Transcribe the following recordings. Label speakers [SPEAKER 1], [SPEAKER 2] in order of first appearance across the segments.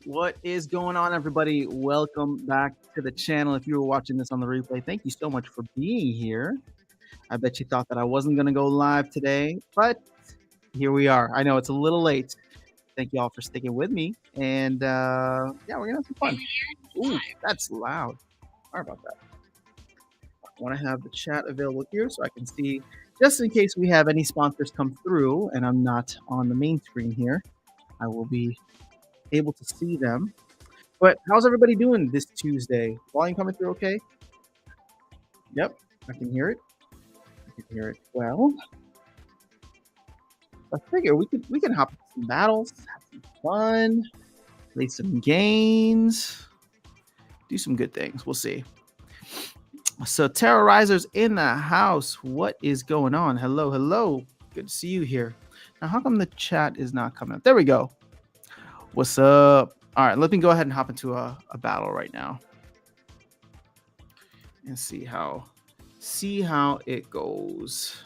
[SPEAKER 1] What is going on, everybody? Welcome back to the channel. If you were watching this on the replay, thank you so much for being here. I bet you thought that I wasn't going to go live today, but here we are. I know it's a little late. Thank you all for sticking with me. And yeah, we're going to have some fun. Ooh, that's loud. Sorry about that. I want to have the chat available here so I can see, just in case we have any sponsors come through and I'm not on the main screen here, I will be able to see them. But how's everybody doing this Tuesday? Volume coming through okay? Yep, I can hear it. I can hear it well. I figure we can hop into some battles, have some fun, play some games, do some good things. We'll see. So Terrorizers in the house. What is going on? Hello, hello. Good to see you here. Now, how come the chat is not coming up? There we go. What's up? All right, let me go ahead and hop into a battle right now and see how it goes.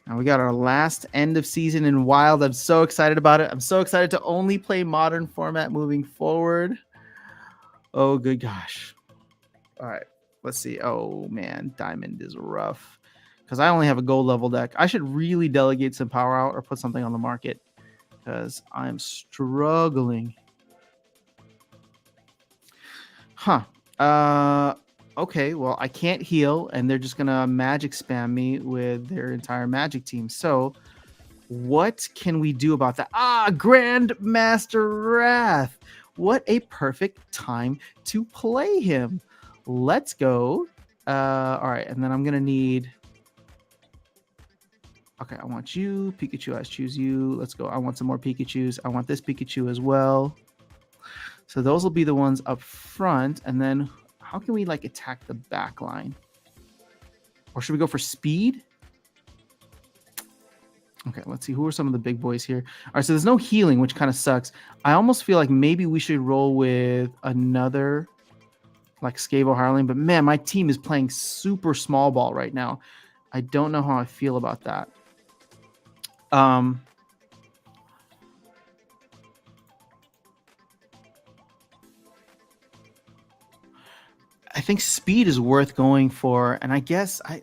[SPEAKER 1] Now we got our last end of season in Wild. I'm so excited about it. I'm so excited to only play modern format moving forward. Oh, good gosh. All right, let's see. Oh, man, Diamond is rough because I only have a gold level deck. I should really delegate some power out or put something on the market because I'm struggling. Huh. Okay, well, I can't heal, and they're just going to magic spam me with their entire magic team. So what can we do about that? Grandmaster Wrath. What a perfect time to play him. Let's go. All right, and then I'm going to need... Okay, I want you. Pikachu, I choose you. Let's go. I want some more Pikachus. I want this Pikachu as well. So those will be the ones up front, and then... How can we like attack the back line? Or should we go for speed? Okay, let's see. Who are some of the big boys here? All right, so there's no healing, which kind of sucks. I almost feel like maybe we should roll with another like Scavo Harling, but man, my team is playing super small ball right now. I don't know how I feel about that. I think speed is worth going for, and I guess I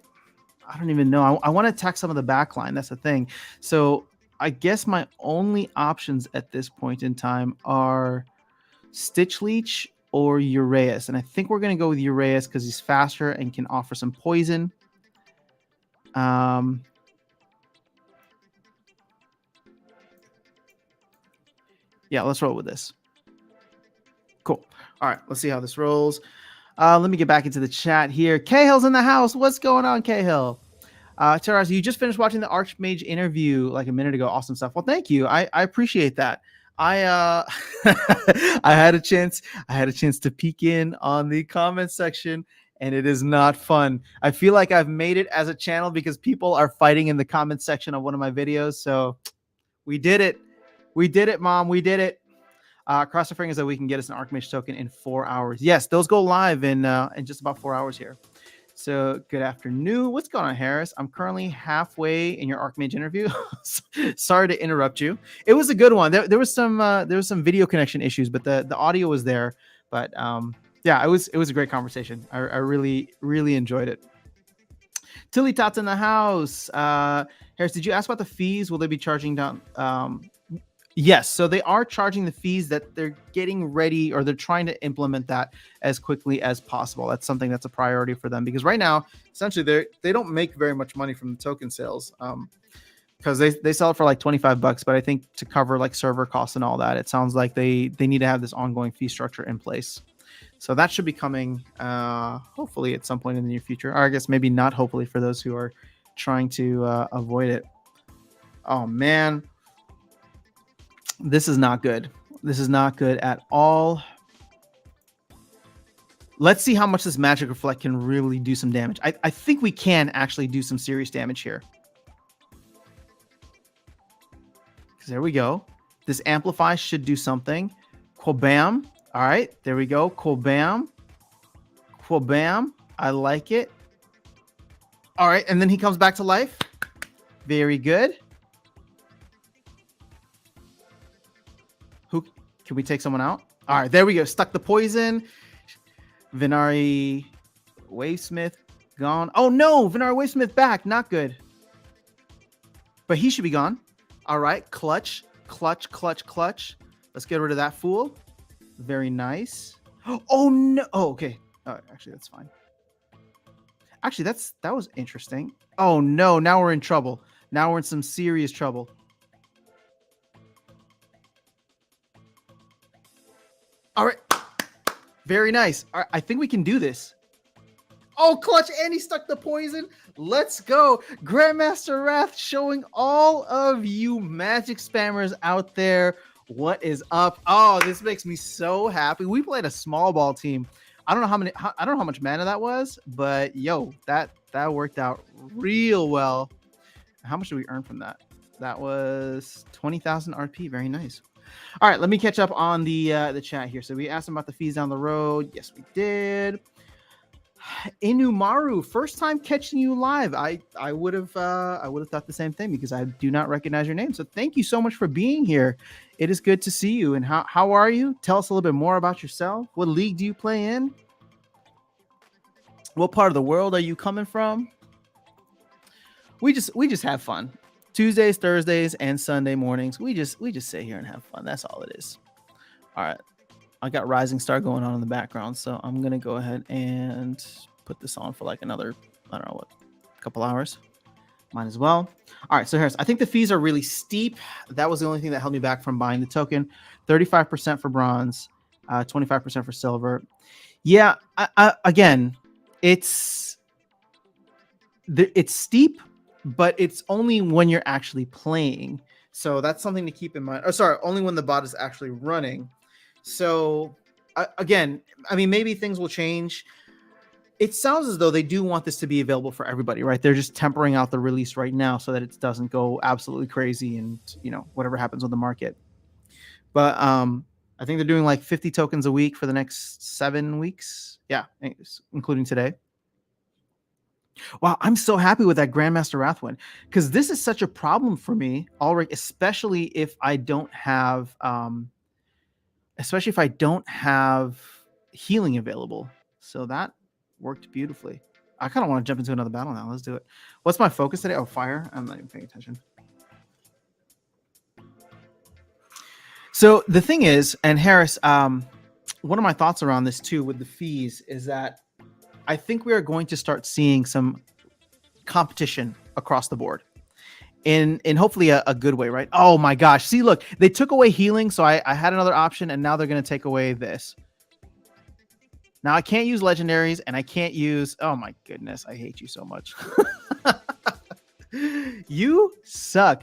[SPEAKER 1] don't even know. I want to attack some of the back line. That's the thing. So I guess my only options at this point in time are Stitch Leech or Uraeus. And I think we're going to go with Uraeus because he's faster and can offer some poison. Yeah, let's roll with this. Cool. All right, let's see how this rolls. Let me get back into the chat here. Cahill's in the house. What's going on, Cahill? Taraz, you just finished watching the Archmage interview like a minute ago. Awesome stuff. Well, thank you. I appreciate that. I I had a chance to peek in on the comments section, and it is not fun. I feel like I've made it as a channel because people are fighting in the comments section of one of my videos. So we did it. We did it, Mom. We did it. Cross our fingers that we can get us an Archmage token in 4 hours. Yes, those go live in just about 4 hours here. So good afternoon. What's going on, Harris? I'm currently halfway in your Archmage interview. Sorry to interrupt you. It was a good one. There was some video connection issues, but the audio was there. But yeah, it was a great conversation. I really enjoyed it. Tilly Tots in the house. Harris, did you ask about the fees? Will they be charging down? Yes, so they are charging the fees that they're getting ready, or they're trying to implement that as quickly as possible. That's something that's a priority for them because right now, essentially, they don't make very much money from the token sales because they sell it for like $25. But I think to cover like server costs and all that, it sounds like they need to have this ongoing fee structure in place. So that should be coming hopefully at some point in the near future. Or I guess maybe not hopefully for those who are trying to avoid it. Oh, man. This is not good. This is not good at all. Let's see how much this Magic Reflect can really do some damage. I think we can actually do some serious damage here. Because there we go. This Amplify should do something. Quabam. All right, there we go. Quabam. Quabam. I like it. All right, and then he comes back to life. Very good. Who can we take someone out? All right, there we go. Stuck the poison. Venari Waysmith gone. Oh no, Venari Waysmith back. Not good. But he should be gone. All right, clutch. Let's get rid of that fool. Very nice. Oh no. Oh, okay. Actually, that's fine. Actually, that was interesting. Oh no, now we're in trouble. Now we're in some serious trouble. All right. Very nice. All right, I think we can do this. Oh, clutch, and he stuck the poison. Let's go. Grandmaster Wrath showing all of you Magic spammers out there what is up. Oh, this makes me so happy. We played a small ball team. I don't know how much mana that was, but yo, that worked out real well. How much did we earn from that? That was 20,000 RP. Very nice. All right, let me catch up on the chat here. So we asked him about the fees down the road. Yes, we did. Inumaru, first time catching you live. I would have thought the same thing because I do not recognize your name. So thank you so much for being here. It is good to see you. And how are you? Tell us a little bit more about yourself. What league do you play in? What part of the world are you coming from? We just have fun. Tuesdays, Thursdays, and Sunday mornings. We just sit here and have fun. That's all it is. All right. I got Rising Star going on in the background, so I'm gonna go ahead and put this on for like another, I don't know what, couple hours. Might as well. All right, so Harris, I think the fees are really steep. That was the only thing that held me back from buying the token. 35% for bronze, 25% for silver. Yeah, again, it's steep, but it's only when you're actually playing. So that's something to keep in mind. Oh, sorry, only when the bot is actually running. So again, I mean, maybe things will change. It sounds as though they do want this to be available for everybody, right? They're just tempering out the release right now so that it doesn't go absolutely crazy and, you know, whatever happens with the market. But I think they're doing like 50 tokens a week for the next 7 weeks. Yeah, including today. Wow, I'm so happy with that Grandmaster Wrath win because this is such a problem for me already, especially if I don't have healing available. So that worked beautifully. I kind of want to jump into another battle now. Let's do it. What's my focus today? Oh, fire. I'm not even paying attention. So the thing is, and Harris, one of my thoughts around this too with the fees is that I think we are going to start seeing some competition across the board in hopefully a good way, right? Oh my gosh. See, look, they took away healing. So I had another option and now they're going to take away this. Now I can't use legendaries and I can't use, oh my goodness. I hate you so much. You suck.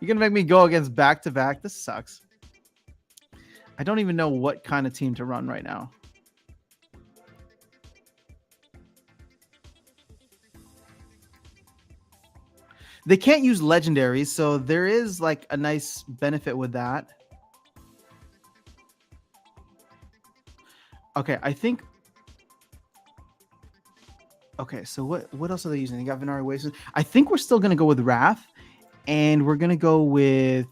[SPEAKER 1] You're going to make me go against back-to-back. This sucks. I don't even know what kind of team to run right now. They can't use legendaries, so there is like a nice benefit with that. Okay, I think. Okay, so what else are they using? They got Venari Waves. I think we're still gonna go with Wrath, and we're gonna go with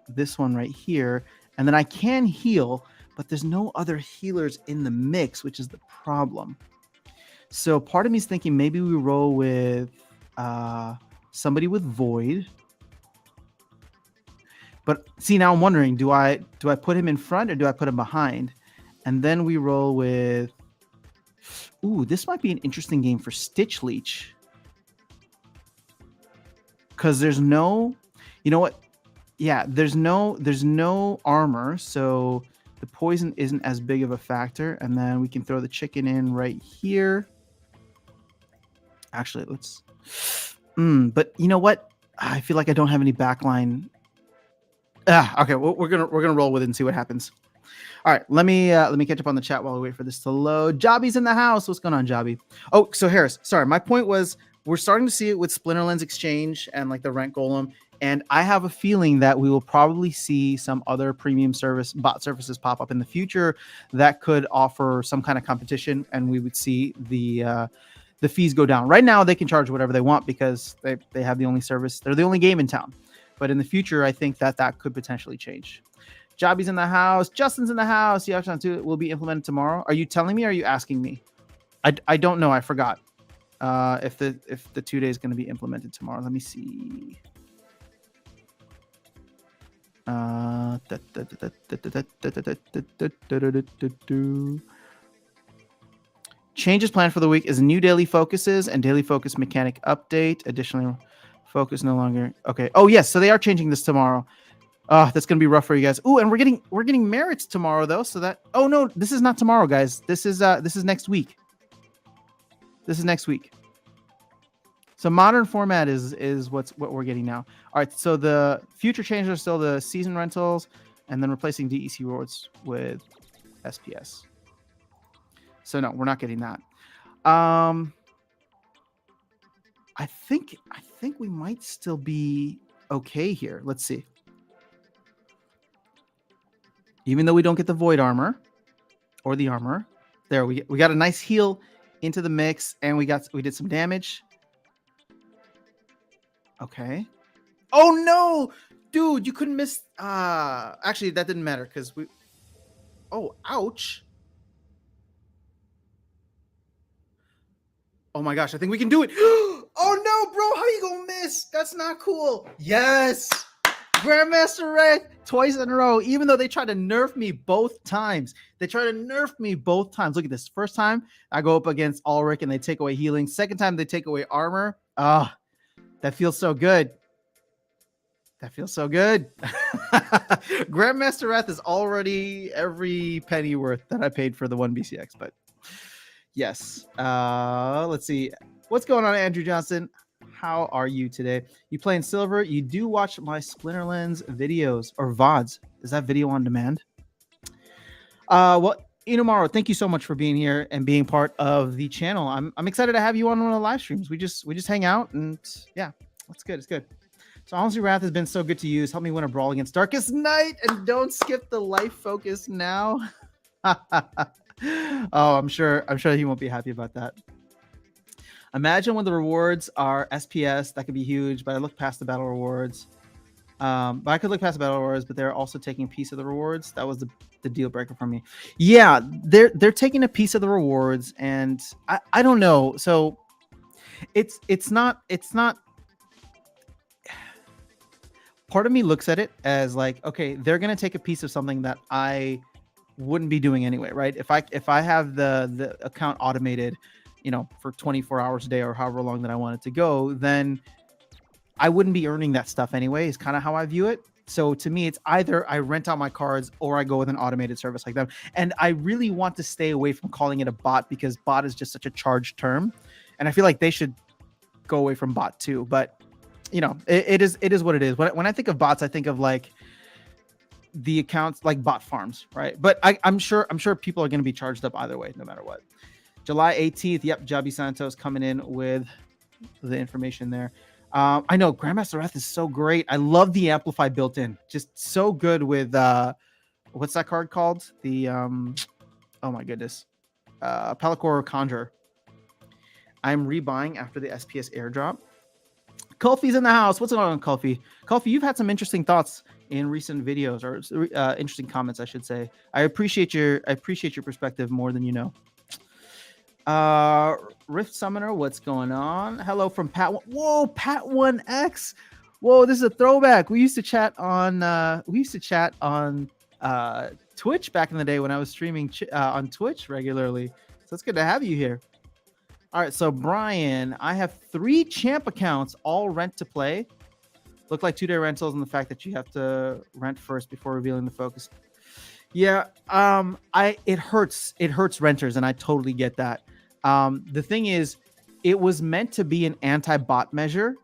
[SPEAKER 1] this one right here. And then I can heal, but there's no other healers in the mix, which is the problem. So part of me is thinking maybe we roll with somebody with Void. But see, now I'm wondering, do I put him in front or do I put him behind? And then we roll with, ooh, this might be an interesting game for Stitch Leech. Because there's no, you know what? Yeah, there's no armor, so the poison isn't as big of a factor. And then we can throw the chicken in right here. Actually, let's, but you know what? I feel like I don't have any backline. Okay, well, we're gonna roll with it and see what happens. All right, let me catch up on the chat while we wait for this to load. Jobby's in the house. What's going on, Jobby? Oh, so Harris, sorry, my point was we're starting to see it with Splinterlands Exchange and like the Rent Golem, and I have a feeling that we will probably see some other premium service bot services pop up in the future that could offer some kind of competition, and we would see the fees go down. Right now, they can charge whatever they want because they have the only service. They're the only game in town. But in the future, I think that could potentially change. Jobby's in the house. Justin's in the house. Yakshan 2 will be implemented tomorrow. Are you telling me or are you asking me? I don't know. I forgot if the 2 days is going to be implemented tomorrow. Let me see. Changes planned for the week is new daily focuses and daily focus mechanic update. Additionally, focus no longer. Okay. Oh yes, so they are changing this tomorrow. That's gonna be rough for you guys. Ooh, and we're getting merits tomorrow though. So that no, this is not tomorrow, guys. This is next week. This is next week. So modern format is what we're getting now. All right. So the future changes are still the season rentals, and then replacing DEC rewards with SPS. So no, we're not getting that. I think we might still be okay here. Let's see. Even though we don't get the void armor or the armor, there we got a nice heal into the mix, and we did some damage. Okay. Oh no, dude, you couldn't miss. Actually, that didn't matter because we. Oh, ouch. Oh my gosh, I think we can do it. Oh no, bro, how you gonna miss? That's not cool. Yes. Grandmaster Red twice in a row, even though they tried to nerf me both times. Look at this. First time, I go up against Ulrich and they take away healing. Second time, they take away armor. That feels so good. Grandmaster Wrath is already every penny worth that I paid for the 1 BCX, but yes. Let's see. What's going on, Andrew Johnson? How are you today? You playing Silver? You do watch my Splinterlands videos or VODs. Is that video on demand? Well, Inumaro, thank you so much for being here and being part of the channel. I'm excited to have you on one of the live streams. We just hang out and yeah, it's good. It's good. So honestly, Wrath has been so good to use. Help me win a brawl against Darkest Night and don't skip the life focus now. Oh, I'm sure he won't be happy about that. Imagine when the rewards are SPS, that could be huge, but I look past the battle rewards. But I could look past the battle rewards, but they're also taking a piece of the rewards. That was the deal breaker for me. Yeah, they're taking a piece of the rewards, and I don't know. So it's not. Part of me looks at it as like, okay, they're gonna take a piece of something that I wouldn't be doing anyway, right? If I have the account automated, for 24 hours a day or however long that I want it to go, then I wouldn't be earning that stuff anyway, is kind of how I view it. So to me, it's either I rent out my cards or I go with an automated service like them. And I really want to stay away from calling it a bot because bot is just such a charged term. And I feel like they should go away from bot too. But it is what it is. When I think of bots, I think of like the accounts like bot farms, right? But I'm sure people are going to be charged up either way, no matter what. July 18th. Yep. Jabby Santos coming in with the information there. I know Grandmaster Wrath is so great. I love the Amplify built in. Just so good with what's that card called? The oh my goodness. Pelacor Conjure. I'm rebuying after the SPS airdrop. Kulfi's in the house. What's going on, Kulfi? Kulfi, you've had some interesting thoughts in recent videos, or interesting comments, I should say. I appreciate your perspective more than you know. Rift Summoner, what's going on? Hello from Pat. Whoa, Pat 1X. Whoa, this is a throwback. We used to chat on Twitch back in the day when I was streaming on Twitch regularly. So it's good to have you here. All right, so Brian, I have 3 champ accounts, all rent to play. Look like 2-day rentals, and the fact that you have to rent first before revealing the focus. Yeah, it hurts renters, and I totally get that. The thing is, it was meant to be an anti-bot measure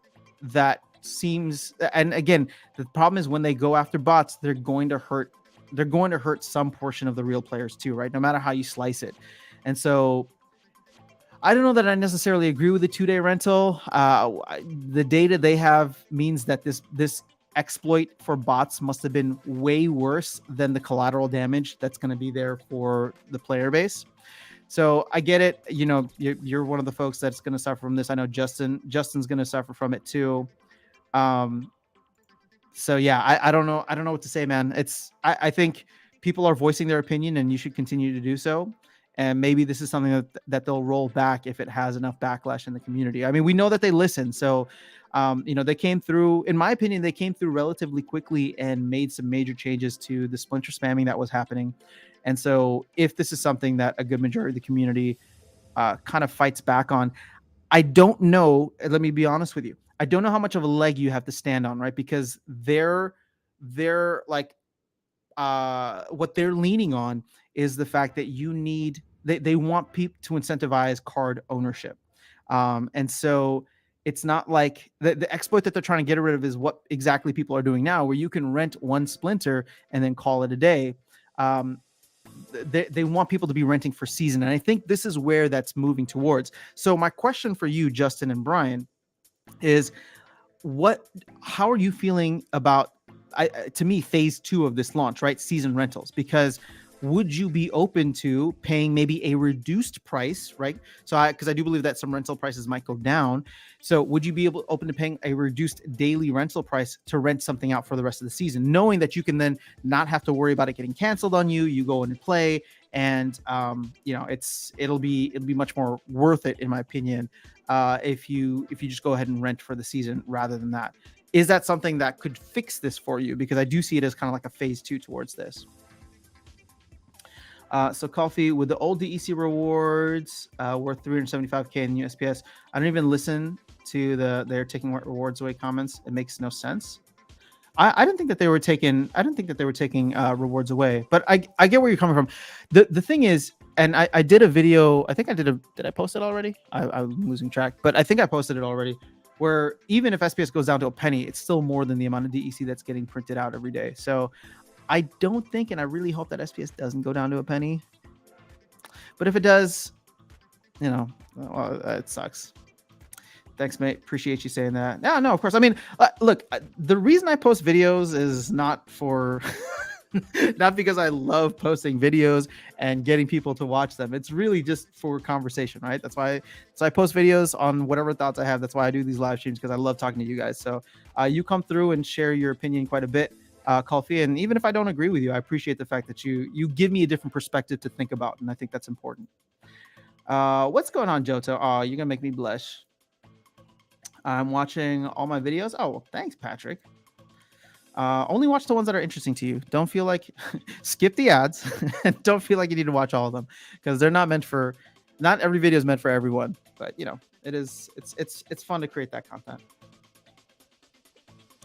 [SPEAKER 1] that seems, and again, the problem is when they go after bots, they're going to hurt some portion of the real players too, right? No matter how you slice it. And so I don't know that I necessarily agree with the 2-day rental. The data they have means that this exploit for bots must have been way worse than the collateral damage that's going to be there for the player base. So I get it. You're one of the folks that's going to suffer from this. I know Justin's going to suffer from it too. So yeah, I don't know. I don't know what to say, man. I think people are voicing their opinion, and you should continue to do so. And maybe this is something that they'll roll back if it has enough backlash in the community. I mean, we know that they listen. So, they came through. In my opinion, they came through relatively quickly and made some major changes to the splinter spamming that was happening. And so, if this is something that a good majority of the community kind of fights back on, I don't know. Let me be honest with you. I don't know how much of a leg you have to stand on, right? Because they're like what they're leaning on is the fact that they want people to incentivize card ownership. And so it's not like the exploit that they're trying to get rid of is what exactly people are doing now, where you can rent one splinter and then call it a day. They want people to be renting for season. And I think this is where that's moving towards. So my question for you, Justin and Brian, is how are you feeling about to me phase 2 of this launch, right? Season rentals, because would you be open to paying maybe a reduced price, right? So because I do believe that some rental prices might go down. So would you be open to paying a reduced daily rental price to rent something out for the rest of the season, knowing that you can then not have to worry about it getting canceled on you? You go in and play, and it'll be much more worth it, in my opinion, if you just go ahead and rent for the season rather than that. Is that something that could fix this for you? Because I do see it as kind of like a phase 2 towards this. So Coffee, with the old DEC rewards worth 375k in USPS, I don't even listen to they're taking rewards away comments. It makes no sense. I didn't think that they were taking. I didn't think that they were taking rewards away. But I get where you're coming from. The thing is, and I did a video. I think I did I post it already? I'm losing track, but I think I posted it already. Where even if SPS goes down to a penny, it's still more than the amount of DEC that's getting printed out every day. So I don't think, and I really hope that SPS doesn't go down to a penny. But if it does, it sucks. Thanks, mate. Appreciate you saying that. No, of course. I mean, look, the reason I post videos is not for, not because I love posting videos and getting people to watch them. It's really just for conversation, right? That's why. So I post videos on whatever thoughts I have. That's why I do these live streams, because I love talking to you guys. So you come through and share your opinion quite a bit, Coffee. And even if I don't agree with you, I appreciate the fact that you give me a different perspective to think about, and I think that's important. What's going on, Johto? Oh, you're gonna make me blush. I'm watching all my videos. Oh, thanks, Patrick. Only watch the ones that are interesting to you. Don't feel like skip the ads. And don't feel like you need to watch all of them, because they're not meant for. Not every video is meant for everyone. But it's fun to create that content.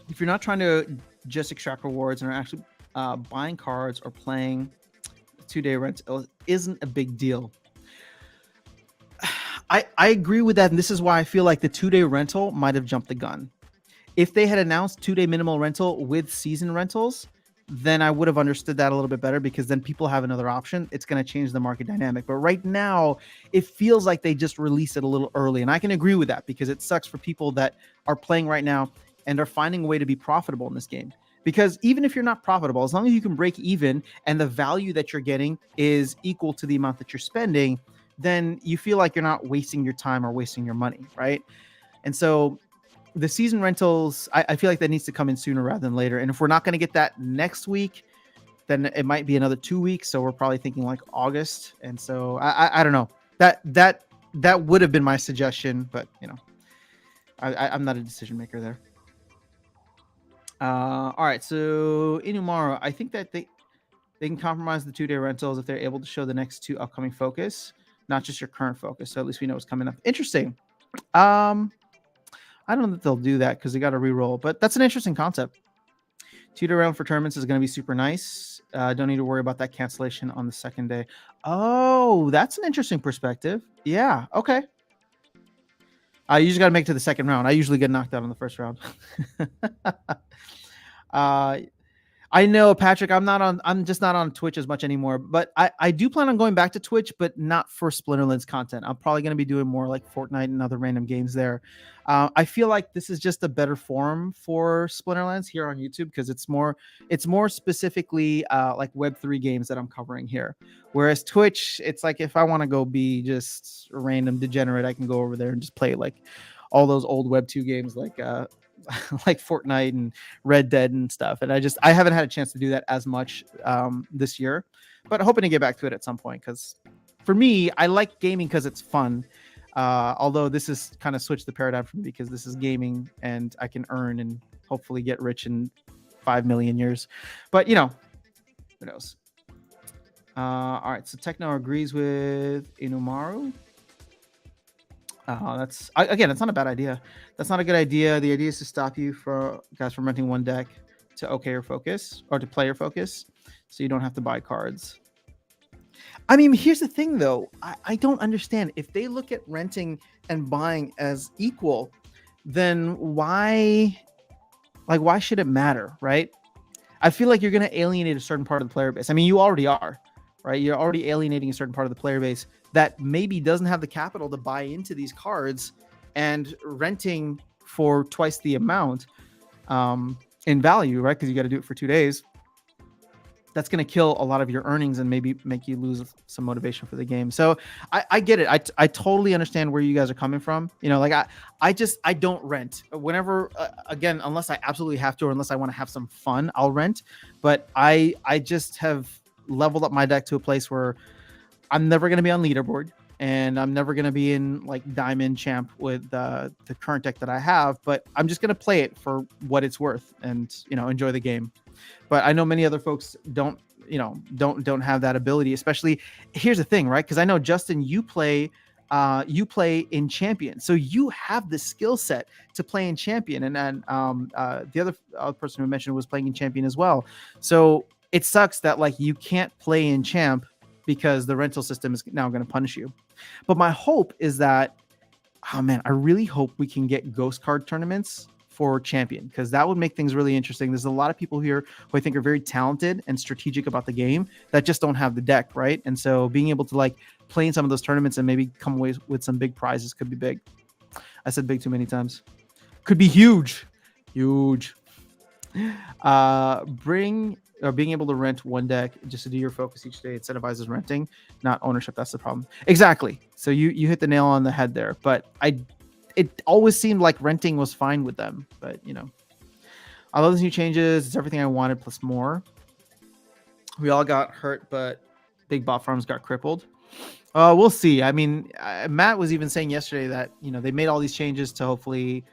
[SPEAKER 1] If you're not trying to just extract rewards and are actually buying cards or playing 2-day rent, isn't a big deal. I agree with that, and this is why I feel like the 2-day rental might have jumped the gun. If they had announced 2-day minimal rental with season rentals, then I would have understood that a little bit better, because then people have another option. It's going to change the market dynamic. But right now, it feels like they just released it a little early, and I can agree with that, because it sucks for people that are playing right now and are finding a way to be profitable in this game. Because even if you're not profitable, as long as you can break even and the value that you're getting is equal to the amount that you're spending, then you feel like you're not wasting your time or wasting your money, right? And so the season rentals, I feel like that needs to come in sooner rather than later. And if we're not going to get that next week, then it might be another 2 weeks. So we're probably thinking like August. And so I don't know. That would have been my suggestion, but I'm not a decision maker there. All right. So Inumaro, I think that they can compromise the 2-day rentals if they're able to show the next 2 upcoming focus, not just your current focus. So at least we know what's coming up. Interesting. I don't know that they'll do that, because they got to re-roll, but that's an interesting concept. 2-day round for tournaments is going to be super nice. Don't need to worry about that cancellation on the second day. Oh, that's an interesting perspective. Yeah. Okay. You just got to make it to the second round. I usually get knocked out on the first round. I know, Patrick, I'm just not on Twitch as much anymore, but I do plan on going back to Twitch, but not for Splinterlands content. I'm probably going to be doing more like Fortnite and other random games there. I feel like this is just a better forum for Splinterlands here on YouTube, because it's more specifically like Web3 games that I'm covering here. Whereas Twitch, it's like if I want to go be just a random degenerate, I can go over there and just play like all those old Web2 games like like Fortnite and Red Dead and stuff. And I haven't had a chance to do that as much this year, but hoping to get back to it at some point. Because for me, I like gaming because it's fun. Although this has kind of switched the paradigm for me because this is gaming and I can earn and hopefully get rich in 5 million years. But, you know, who knows? All right. So Techno agrees with Inumaru. Again, it's not a bad idea. That's not a good idea. The idea is to stop you from renting one deck to OK or focus or to play or focus, so you don't have to buy cards. I mean, here's the thing, though. I don't understand. If they look at renting and buying as equal, then why should it matter, right? I feel like you're going to alienate a certain part of the player base. I mean, you already are, right? You're already alienating a certain part of the player base that maybe doesn't have the capital to buy into these cards, and renting for twice the amount in value, right? Because you got to do it for 2 days. That's going to kill a lot of your earnings and maybe make you lose some motivation for the game. So I get it. I totally understand where you guys are coming from. You know, like I don't rent whenever, again, unless I absolutely have to, or unless I want to have some fun, I'll rent. But I just have leveled up my deck to a place where I'm never going to be on leaderboard, and I'm never going to be in like diamond champ with the current deck that I have, but I'm just going to play it for what it's worth and, you know, enjoy the game. But I know many other folks don't have that ability, especially. Here's the thing, right? Because I know, Justin, you play in champion, so you have the skill set to play in champion, and then the other person who mentioned was playing in champion as well. So it sucks that like you can't play in champ because the rental system is now going to punish you. But my hope is that, oh man, I really hope we can get ghost card tournaments for champion, because that would make things really interesting. There's a lot of people here who I think are very talented and strategic about the game that just don't have the deck, right? And so being able to like play in some of those tournaments and maybe come away with some big prizes could be big. I said big too many times. Could be huge. Being able to rent one deck just to do your focus each day incentivizes renting, not ownership. That's the problem. Exactly. So you hit the nail on the head there. But it always seemed like renting was fine with them. But, you know, I love these new changes. It's everything I wanted plus more. We all got hurt, but big bot farms got crippled. We'll see. I mean, Matt was even saying yesterday that, you know, they made all these changes to hopefully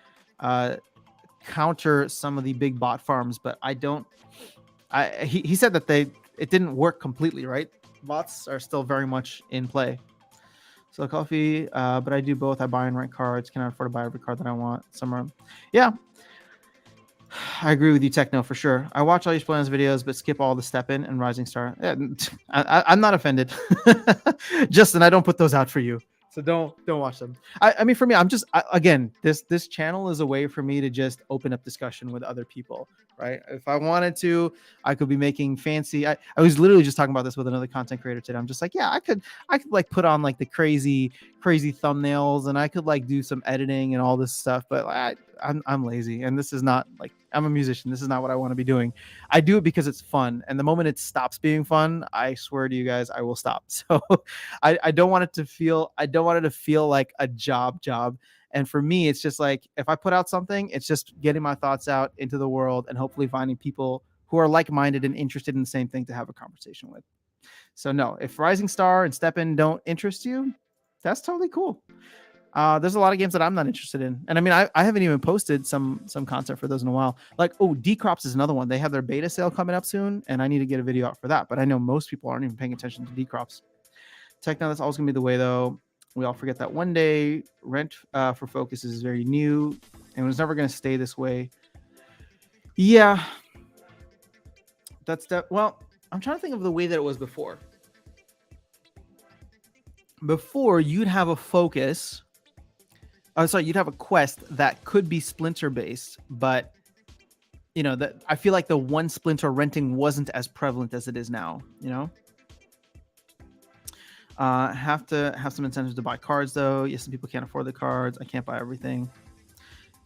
[SPEAKER 1] counter some of the big bot farms, but he said that it didn't work completely, right? Bots are still very much in play. So coffee, but I do both. I buy and rent cards. Cannot afford to buy every card that I want. Somewhere, yeah. I agree with you, Techno, for sure. I watch all your Splendens videos, but skip all the Step In and Rising Star. Yeah, I'm not offended. Justin, I don't put those out for you. So don't watch them. I mean, for me, again, this channel is a way for me to just open up discussion with other people, right? If I wanted to, I could be making fancy. I was literally just talking about this with another content creator today. I'm just like, yeah, I could like put on like the crazy thumbnails, and I could like do some editing and all this stuff. But I'm lazy, and this is not like, I'm a musician. This is not what I want to be doing. I do it because it's fun. And the moment it stops being fun, I swear to you guys, I will stop. So I don't want it to feel like a job. And for me, it's just like, if I put out something, it's just getting my thoughts out into the world and hopefully finding people who are like-minded and interested in the same thing to have a conversation with. So no, if Rising Star and Step In don't interest you, that's totally cool. There's a lot of games that I'm not interested in. And I mean, I haven't even posted some content for those in a while. Like, Decrops is another one. They have their beta sale coming up soon, and I need to get a video out for that. But I know most people aren't even paying attention to Decrops. Techno, that's always going to be the way, though. We all forget that one day rent for focus is very new, and it's never going to stay this way. Yeah. Well, I'm trying to think of the way that it was before. Before, you'd have a focus... you'd have a quest that could be splinter based, but you know that I feel like the one splinter renting wasn't as prevalent as it is now. You know, have to have some incentives to buy cards though. Yes, some people can't afford the cards. I can't buy everything.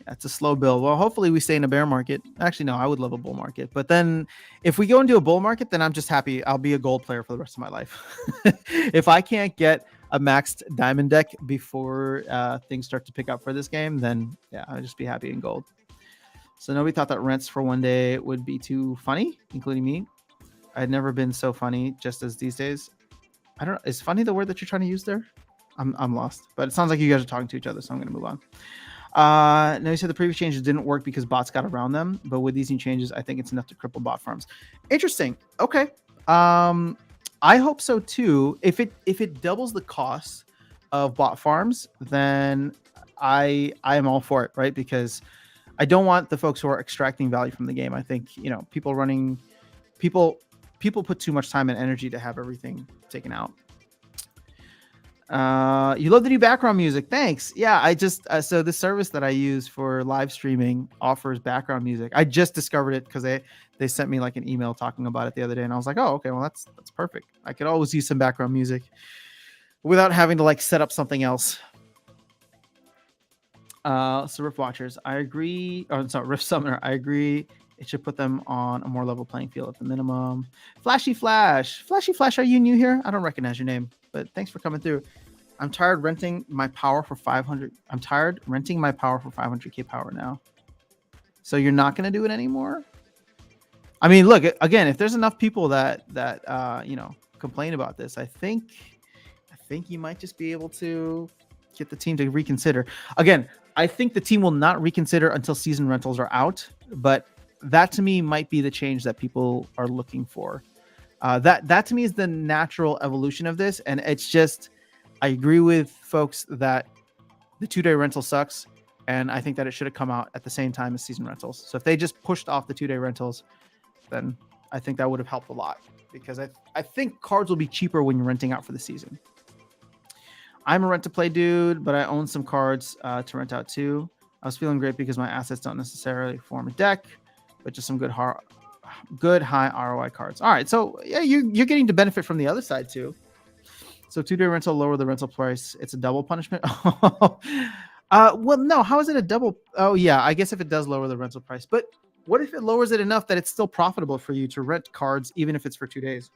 [SPEAKER 1] Yeah, it's a slow build. Well, hopefully we stay in a bear market. Actually, no, I would love a bull market. But then if we go into a bull market, then I'm just happy. I'll be a gold player for the rest of my life. If I can't get a maxed diamond deck before things start to pick up for this game, then yeah, I'll just be happy in gold. So nobody thought that rents for one day would be too funny, including me. I'd never been so funny just as these days. I don't know. Is funny the word that you're trying to use there? I'm lost. But it sounds like you guys are talking to each other, so I'm going to move on. Now you said the previous changes didn't work because bots got around them, but with these new changes, I think it's enough to cripple bot farms. Interesting. Okay. I hope so too. If it doubles the cost of bot farms, then I am all for it, right? Because I don't want the folks who are extracting value from the game. I think people put too much time and energy to have everything taken out. You love the new background music. Thanks. Yeah, I just so the service that I use for live streaming offers background music. I just discovered it because they sent me like an email talking about it the other day, and I was like, oh, okay, well that's perfect. I could always use some background music without having to like set up something else. So Rift Watchers, I agree. Or sorry, Rift Summoner, I agree. It should put them on a more level playing field at the minimum. Flashy Flash, are you new here? I don't recognize your name, but thanks for coming through. I'm tired renting my power for 500. I'm tired renting my power for 500k power now. So you're not going to do it anymore? I mean, look, again, if there's enough people that complain about this, I think you might just be able to get the team to reconsider. Again, I think the team will not reconsider until season rentals are out, but that to me might be the change that people are looking for. That to me is the natural evolution of this, and it's just, I agree with folks that the 2-day rental sucks, and I think that it should have come out at the same time as season rentals. So if they just pushed off the 2-day rentals, then I think that would have helped a lot, because I think cards will be cheaper when you're renting out for the season. I'm a rent-to-play dude, but I own some cards to rent out too. I was feeling great because my assets don't necessarily form a deck, but just some good high ROI cards. All right, so yeah, you're getting to benefit from the other side too. So 2-day rental, lower the rental price. It's a double punishment. Well, no. How is it a double? Oh, yeah. I guess if it does lower the rental price, but what if it lowers it enough that it's still profitable for you to rent cards, even if it's for 2 days?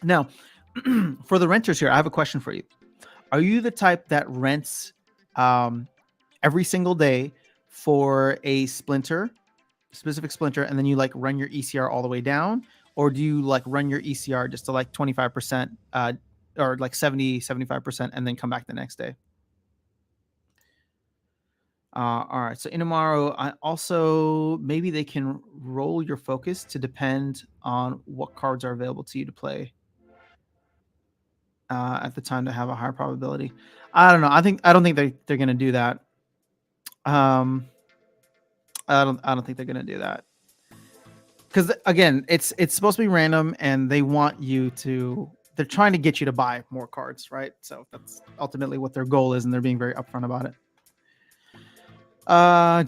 [SPEAKER 1] Now, for the renters here, I have a question for you. Are you the type that rents every single day for a specific splinter, and then you like run your ECR all the way down? Or do you like run your ECR just to like 25% or like 75%, and then come back the next day? All right. So Inamaru, I also, maybe they can roll your focus to depend on what cards are available to you to play at the time to have a higher probability. I don't know. I don't think they're going to do that. I don't think they're going to do that. Because again, it's supposed to be random, and they want you to. They're trying to get you to buy more cards, right? So that's ultimately what their goal is, and they're being very upfront about it.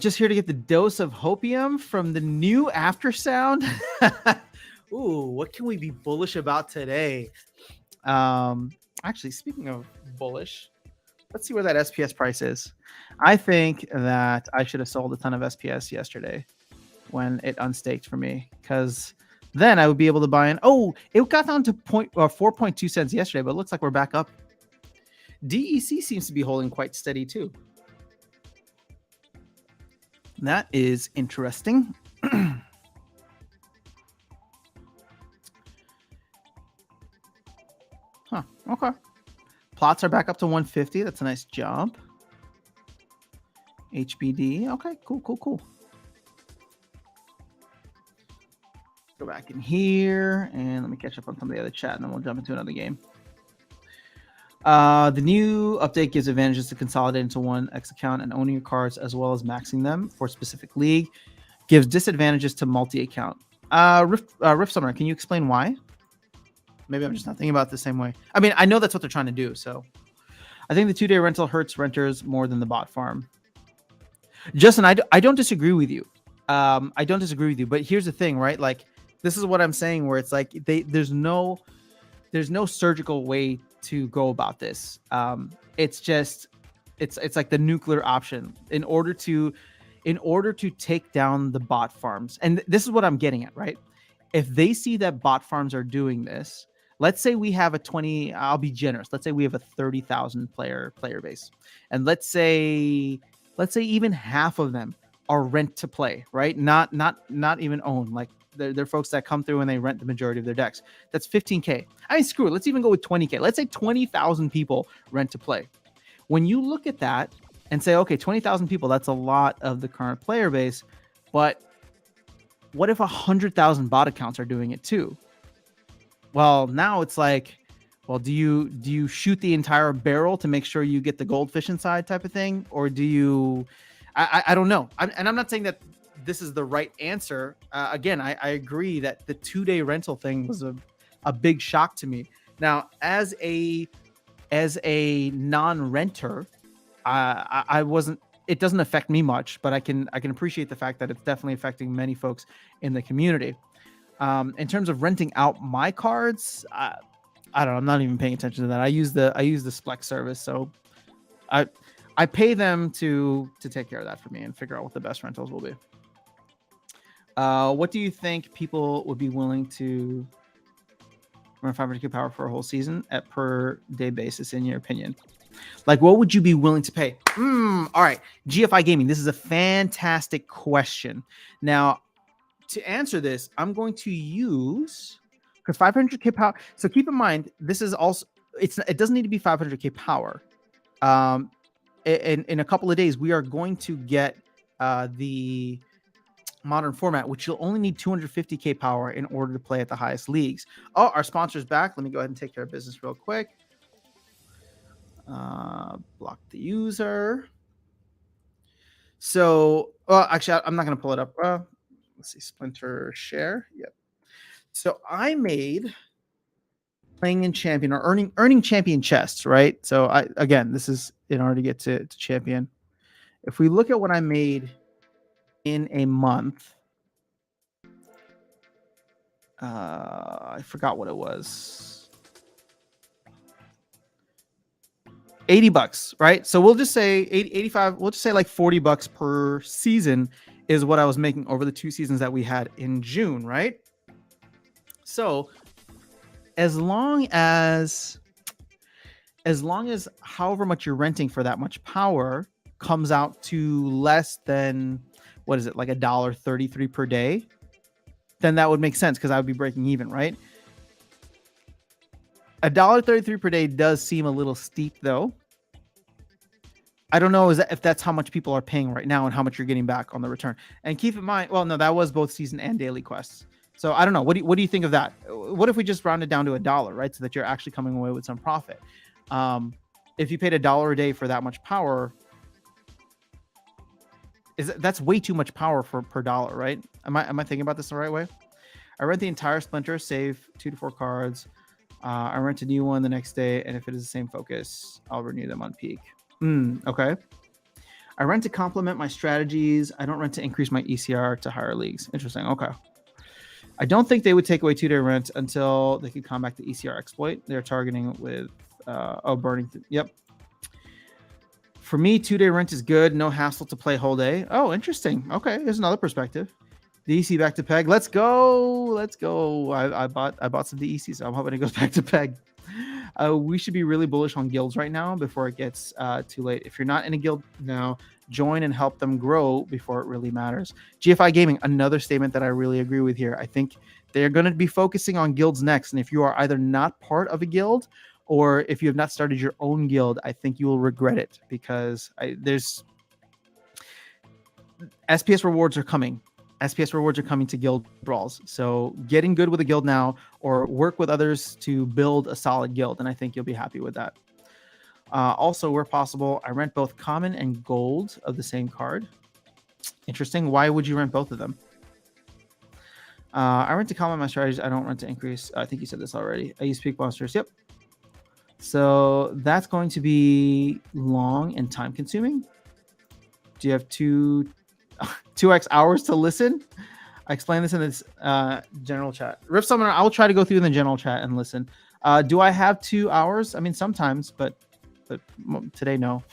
[SPEAKER 1] Just here to get the dose of hopium from the new Aftersound. Ooh, what can we be bullish about today? Actually, speaking of bullish, let's see where that SPS price is. I think that I should have sold a ton of SPS yesterday when it unstaked for me, because then I would be able to buy in. Oh, it got down to 4.2 cents yesterday, but it looks like we're back up. DEC seems to be holding quite steady too. That is interesting. Huh, okay. Plots are back up to 150. That's a nice jump. HBD. Okay, cool. Go back in here and let me catch up on some of the other chat, and then we'll jump into another game. The new update gives advantages to consolidate into one X account and owning your cards, as well as maxing them for a specific league. Gives disadvantages to multi-account. Rift Summoner, can you explain why? Maybe I'm just not thinking about it the same way. I mean, I know that's what they're trying to do. So I think the 2-day rental hurts renters more than the bot farm. Justin, I don't disagree with you. I don't disagree with you. But here's the thing, right? Like, this is what I'm saying, where it's like there's no surgical way to go about this. It's just it's like the nuclear option in order to take down the bot farms. And this is what I'm getting at, right? If they see that bot farms are doing this, let's say we have I'll be generous. Let's say we have a 30,000 player base. And let's say even half of them are rent to play, right? Not even own. Like they're folks that come through and they rent the majority of their decks. That's 15K. I mean, screw it. Let's even go with 20K. Let's say 20,000 people rent to play. When you look at that and say, okay, 20,000 people, that's a lot of the current player base, but what if 100,000 bot accounts are doing it too? Well, now it's like, well, do you shoot the entire barrel to make sure you get the goldfish inside type of thing? Or do you, I don't know. And I'm not saying that this is the right answer. Again, I agree that the 2-day rental thing was a big shock to me. Now, as a non-renter, I wasn't, it doesn't affect me much, but I can appreciate the fact that it's definitely affecting many folks in the community. In terms of renting out my cards, I don't know. I'm not even paying attention to that. I use the Splex service, so I pay them to take care of that for me and figure out what the best rentals will be. What do you think people would be willing to run 500K power for a whole season at per day basis, in your opinion? Like, what would you be willing to pay? All right, GFI Gaming. This is a fantastic question. Now, to answer this, I'm going to use, because 500K power. So keep in mind, this is also, it doesn't need to be 500K power. In a couple of days, we are going to get the modern format, which you'll only need 250K power in order to play at the highest leagues. Oh, our sponsor's back. Let me go ahead and take care of business real quick. Block the user. So, well, actually, I'm not going to pull it up. Let's see, Splinter share. Yep. So I made playing in champion or earning champion chests, right? So again, this is in order to get to champion. If we look at what I made in a month, I forgot what it was. $80, right? So we'll just say 85. We'll just say like $40 per season is what I was making over the 2 seasons that we had in June, right? So as long as however much you're renting for that much power comes out to less than, what is it, like $1.33 per day, then that would make sense because I would be breaking even, right? $1.33 per day does seem a little steep, though. I don't know if that's how much people are paying right now and how much you're getting back on the return. And keep in mind, well, no, that was both season and daily quests. So I don't know. What do you think of that? What if we just round it down to $1, right? So that you're actually coming away with some profit. If you paid $1 a day for that much power, that's way too much power per dollar, right? Am I thinking about this the right way? I rent the entire Splinter, save 2 to 4 cards. I rent a new one the next day, and if it is the same focus, I'll renew them on peak. Okay. I rent to complement my strategies. I don't rent to increase my ECR to higher leagues. Interesting. Okay. I don't think they would take away 2-day rent until they could combat the ECR exploit. They're targeting with burning. Yep. For me, 2-day rent is good. No hassle to play whole day. Oh, interesting. Okay, here's another perspective. DEC back to peg. Let's go. Let's go. I bought some DEC, so I'm hoping it goes back to peg. We should be really bullish on guilds right now before it gets too late. If you're not in a guild now, join and help them grow before it really matters. GFI Gaming, another statement that I really agree with here. I think they're going to be focusing on guilds next. And if you are either not part of a guild or if you have not started your own guild, I think you will regret it because there's SPS rewards are coming. SPS rewards are coming to guild brawls. So getting good with a guild now or work with others to build a solid guild. And I think you'll be happy with that. Also, where possible, I rent both common and gold of the same card. Interesting. Why would you rent both of them? I rent to common my strategies. I don't rent to increase. I think you said this already. I use peak monsters. Yep. So that's going to be long and time consuming. Do you have 2x hours to listen? I explained this in this general chat. Rift Summoner, I will try to go through in the general chat and listen. Do I have 2 hours? I mean, sometimes, but today, no.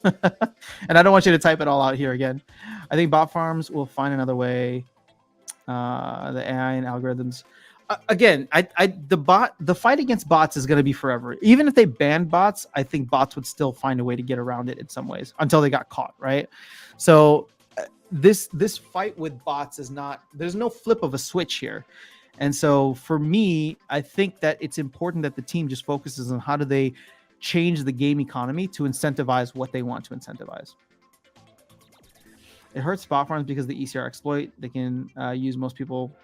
[SPEAKER 1] And I don't want you to type it all out here again. I think bot farms will find another way. The AI and algorithms. Again, the fight against bots is going to be forever. Even if they banned bots, I think bots would still find a way to get around it in some ways until they got caught, right? So this fight with bots is not, there's no flip of a switch here. And so for me, I think that it's important that the team just focuses on how do they change the game economy to incentivize what they want to incentivize. It hurts bot farms because the ECR exploit. They can use most people.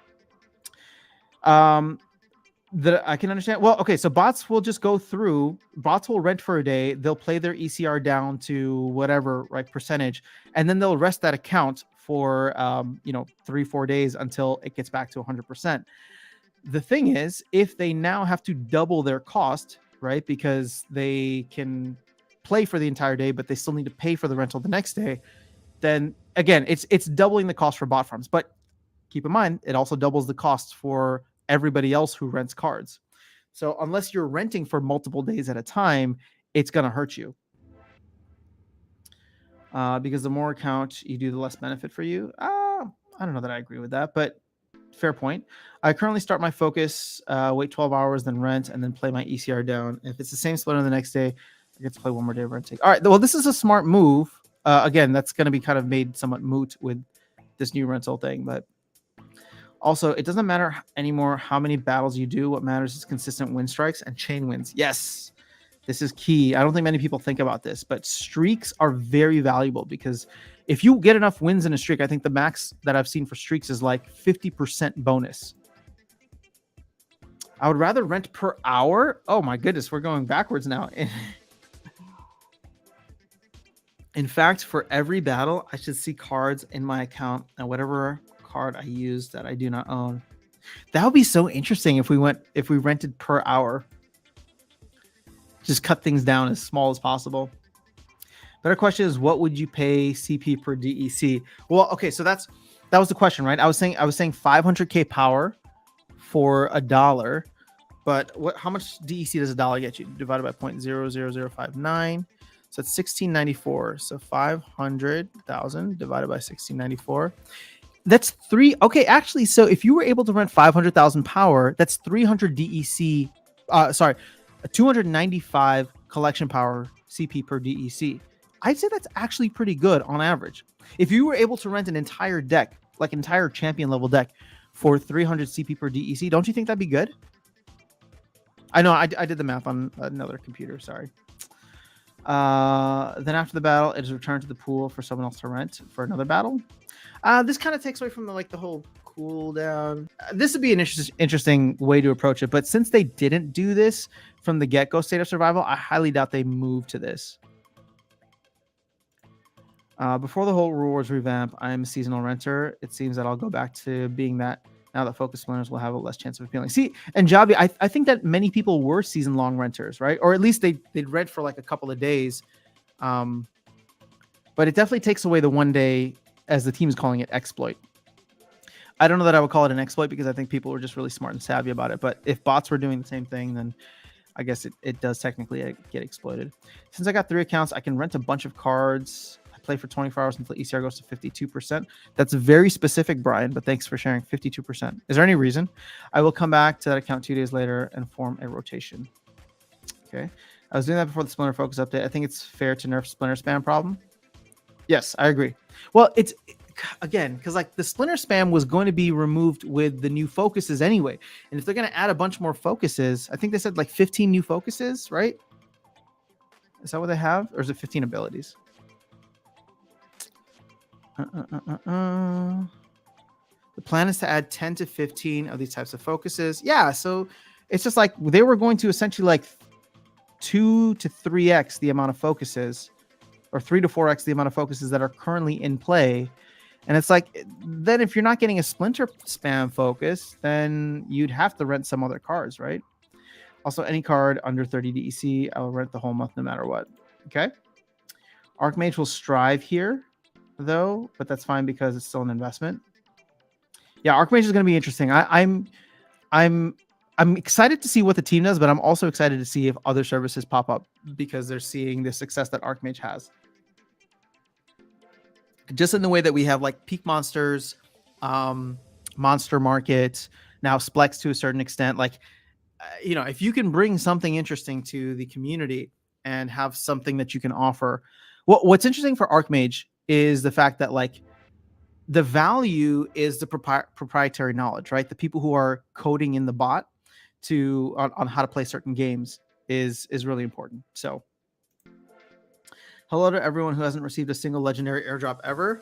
[SPEAKER 1] That I can understand. Well, okay, so bots will just go through. Bots will rent for a day. They'll play their ECR down to whatever percentage, and then they'll rest that account for 3-4 days until it gets back to 100%. The thing is, if they now have to double their cost, right, because they can play for the entire day, but they still need to pay for the rental the next day, then again, it's doubling the cost for bot farms. But keep in mind, it also doubles the cost for everybody else who rents cards. So unless you're renting for multiple days at a time, it's going to hurt you. Because the more account you do, the less benefit for you. I don't know that I agree with that, but fair point. I currently start my focus, wait 12 hours, then rent, and then play my ECR down. If it's the same splinter the next day, I get to play one more day of renting. All right, well, this is a smart move. Again, that's going to be kind of made somewhat moot with this new rental thing, but also, it doesn't matter anymore how many battles you do. What matters is consistent win strikes and chain wins. Yes, this is key. I don't think many people think about this, but streaks are very valuable because if you get enough wins in a streak, I think the max that I've seen for streaks is like 50% bonus. I would rather rent per hour. Oh my goodness, we're going backwards now. In fact, for every battle, I should see cards in my account and whatever card I use that I do not own. That would be so interesting if we rented per hour. Just cut things down as small as possible. Better question is, what would you pay CP per DEC? Well, okay, so that was the question, right? I was saying 500k power for $1, but how much DEC does $1 get you? Divided by 0.00059. So it's 1694. So 500,000 divided by 1694. That's three. Okay, actually, so if you were able to rent 500,000 power, that's 300 DEC. 295 collection power CP per DEC. I'd say that's actually pretty good on average. If you were able to rent an entire deck, like an entire champion level deck, for 300 CP per DEC, don't you think that'd be good? I know I did the math on another computer. Sorry. Then after the battle, it is returned to the pool for someone else to rent for another battle. This kind of takes away from the whole cooldown. This would be an interesting way to approach it, but since they didn't do this from the get-go State of Survival, I highly doubt they move to this. Before the whole rewards revamp, I am a seasonal renter. It seems that I'll go back to being that now that focus splinters will have a less chance of appealing. See, and Javi, I think that many people were season-long renters, right? Or at least they'd rent for like a couple of days. But it definitely takes away the one day, as the team is calling it, exploit. I don't know that I would call it an exploit because I think people were just really smart and savvy about it. But if bots were doing the same thing, then I guess it does technically get exploited. Since I got 3 accounts, I can rent a bunch of cards. I play for 24 hours until ECR goes to 52%. That's very specific, Brian, but thanks for sharing. 52%. Is there any reason? I will come back to that account 2 days later and form a rotation. Okay. I was doing that before the Splinter Focus update. I think it's fair to nerf Splinter Spam problem. Yes, I agree. Well, it's again because like the Splinter Spam was going to be removed with the new focuses anyway, and if they're going to add a bunch more focuses, I think they said like 15 new focuses, right? Is that what they have, or is it 15 abilities? The plan is to add 10 to 15 of these types of focuses. Yeah, so it's just like they were going to essentially like 2 to 3x the amount of focuses, or 3 to 4x the amount of focuses that are currently in play. And it's like, then if you're not getting a Splinter Spam focus, then you'd have to rent some other cards, right? Also, any card under 30 DEC, I'll rent the whole month no matter what. Okay. Archmage will strive here, though, but that's fine because it's still an investment. Yeah, Archmage is going to be interesting. I'm excited to see what the team does, but I'm also excited to see if other services pop up because they're seeing the success that Archmage has. Just in the way that we have like Peak Monsters, Monster Market, now Splex to a certain extent. Like, if you can bring something interesting to the community and have something that you can offer. What's interesting for Archmage is the fact that like The value is the proprietary knowledge, right? The people who are coding in the bot on how to play certain games is really important. So hello to everyone who hasn't received a single legendary airdrop ever.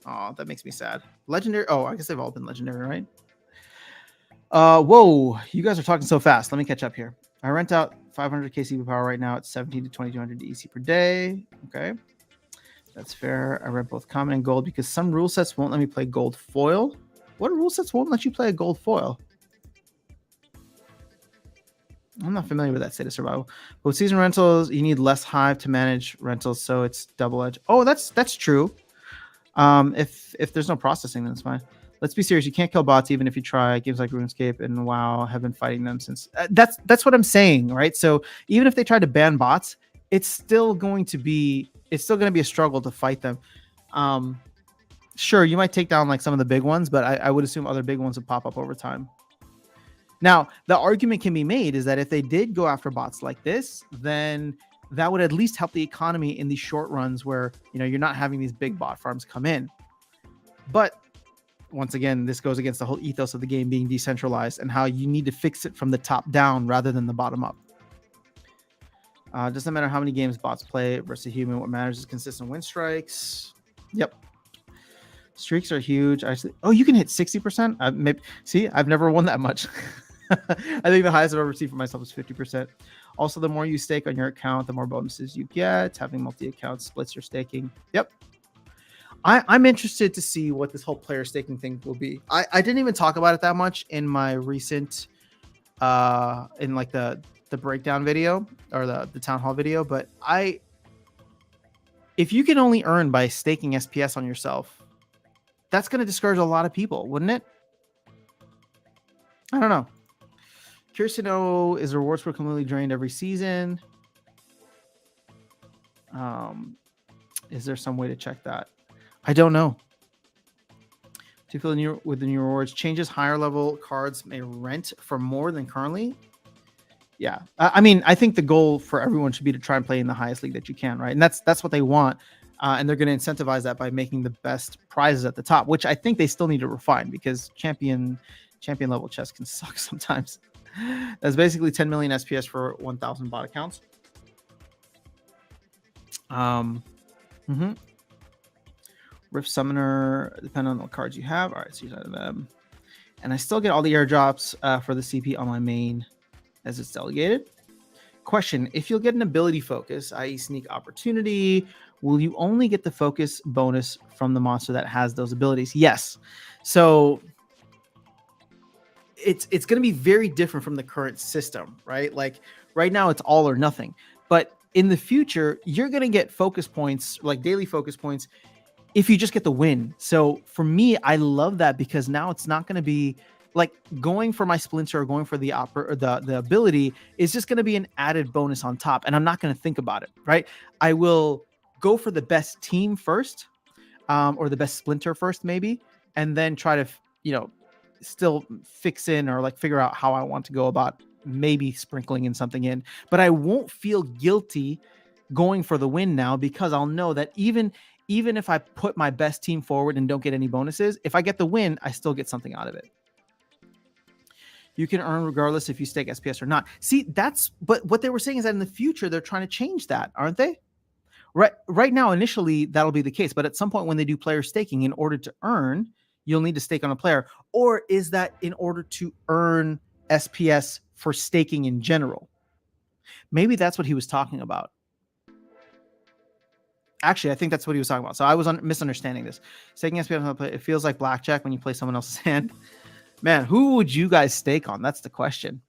[SPEAKER 1] Oh, that makes me sad. Legendary. Oh, I guess they've all been legendary, right? Whoa, you guys are talking so fast. Let me catch up here. I rent out 500 KCP power right now at 17 to 2200 EC per day. Okay, that's fair. I rent both common and gold because some rule sets won't let me play gold foil. What rule sets won't let you play a gold foil? I'm not familiar with that state of survival. But with season rentals, you need less hive to manage rentals, so it's double edge. Oh, that's true. If there's no processing, then it's fine. Let's be serious. You can't kill bots even if you try. Games like RuneScape and WoW have been fighting them since. That's what I'm saying, right? So even if they try to ban bots, it's still going to be a struggle to fight them. Sure, you might take down like some of the big ones, but I would assume other big ones would pop up over time. Now, the argument can be made is that if they did go after bots like this, then that would at least help the economy in these short runs where, you're not having these big bot farms come in. But once again, this goes against the whole ethos of the game being decentralized and how you need to fix it from the top down rather than the bottom up. Doesn't matter how many games bots play versus a human. What matters is consistent win strikes. Yep. Streaks are huge. You can hit 60%. See, I've never won that much. I think the highest I've ever received for myself is 50%. Also, the more you stake on your account, the more bonuses you get. Having multi-account splits your staking. Yep. I'm interested to see what this whole player staking thing will be. I didn't even talk about it that much in my recent in like the breakdown video or the town hall video, but if you can only earn by staking SPS on yourself, that's going to discourage a lot of people, wouldn't it? I don't know. Curious to know, is rewards for completely drained every season? Is there some way to check that? I don't know. To fill with the new rewards, changes higher level cards may rent for more than currently. Yeah, I mean, I think the goal for everyone should be to try and play in the highest league that you can, right? And that's what they want, and they're going to incentivize that by making the best prizes at the top, which I think they still need to refine because champion level chess can suck sometimes. That's basically 10 million SPS for 1,000 bot accounts. Rift Summoner, depending on the cards you have. All right, so use out of them. And I still get all the airdrops for the CP on my main as it's delegated. Question, if you'll get an ability focus, i.e. sneak opportunity, will you only get the focus bonus from the monster that has those abilities? Yes. So it's going to be very different from the current system, right? Like right now it's all or nothing. But in the future, you're going to get focus points, like daily focus points, if you just get the win. So for me, I love that because now it's not going to be like going for my splinter or going for the ability is just going to be an added bonus on top. And I'm not going to think about it, right? I will go for the best team first, or the best splinter first, maybe, and then try to, still fix in or like figure out how I want to go about maybe sprinkling in something in. But I won't feel guilty going for the win now because I'll know that even if I put my best team forward and don't get any bonuses, if I get the win, I still get something out of it. You can earn regardless if you stake SPS or not. See, but what they were saying is that in the future, they're trying to change that, aren't they? Right now, initially, that'll be the case. But at some point when they do player staking, in order to earn, you'll need to stake on a player. Or is that in order to earn SPS for staking in general? Maybe that's what he was talking about. Actually, I think that's what he was talking about. So I was misunderstanding this. Staking SPS on a player, it feels like blackjack when you play someone else's hand. Man, who would you guys stake on? That's the question.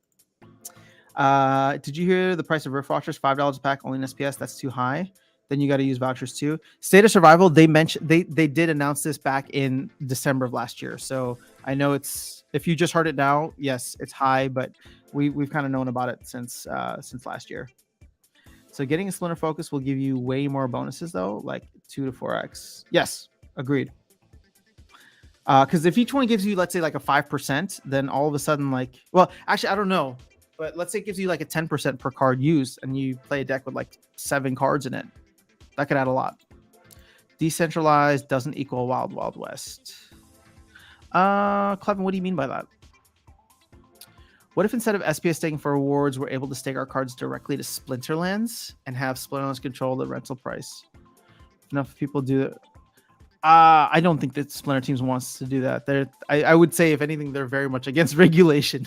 [SPEAKER 1] Did you hear the price of Rift Watchers? $5 a pack, only in SPS. That's too high. Then you got to use vouchers too. State of Survival, they mentioned they did announce this back in December of last year. So I know if you just heard it now, yes, it's high, but we've kind of known about it since last year. So getting a Splinter Focus will give you way more bonuses though, like 2 to 4x. Yes, agreed. Because if each one gives you, let's say, like a 5%, then all of a sudden, like, well, actually, I don't know, but let's say it gives you like a 10% per card used, and you play a deck with like 7 cards in it. That could add a lot. Decentralized doesn't equal Wild Wild West. Clevin, what do you mean by that? What if instead of SPS staking for rewards, we're able to stake our cards directly to Splinterlands and have Splinterlands control the rental price? Enough people do it. I don't think that Splinter Teams wants to do that. I would say, if anything, they're very much against regulation.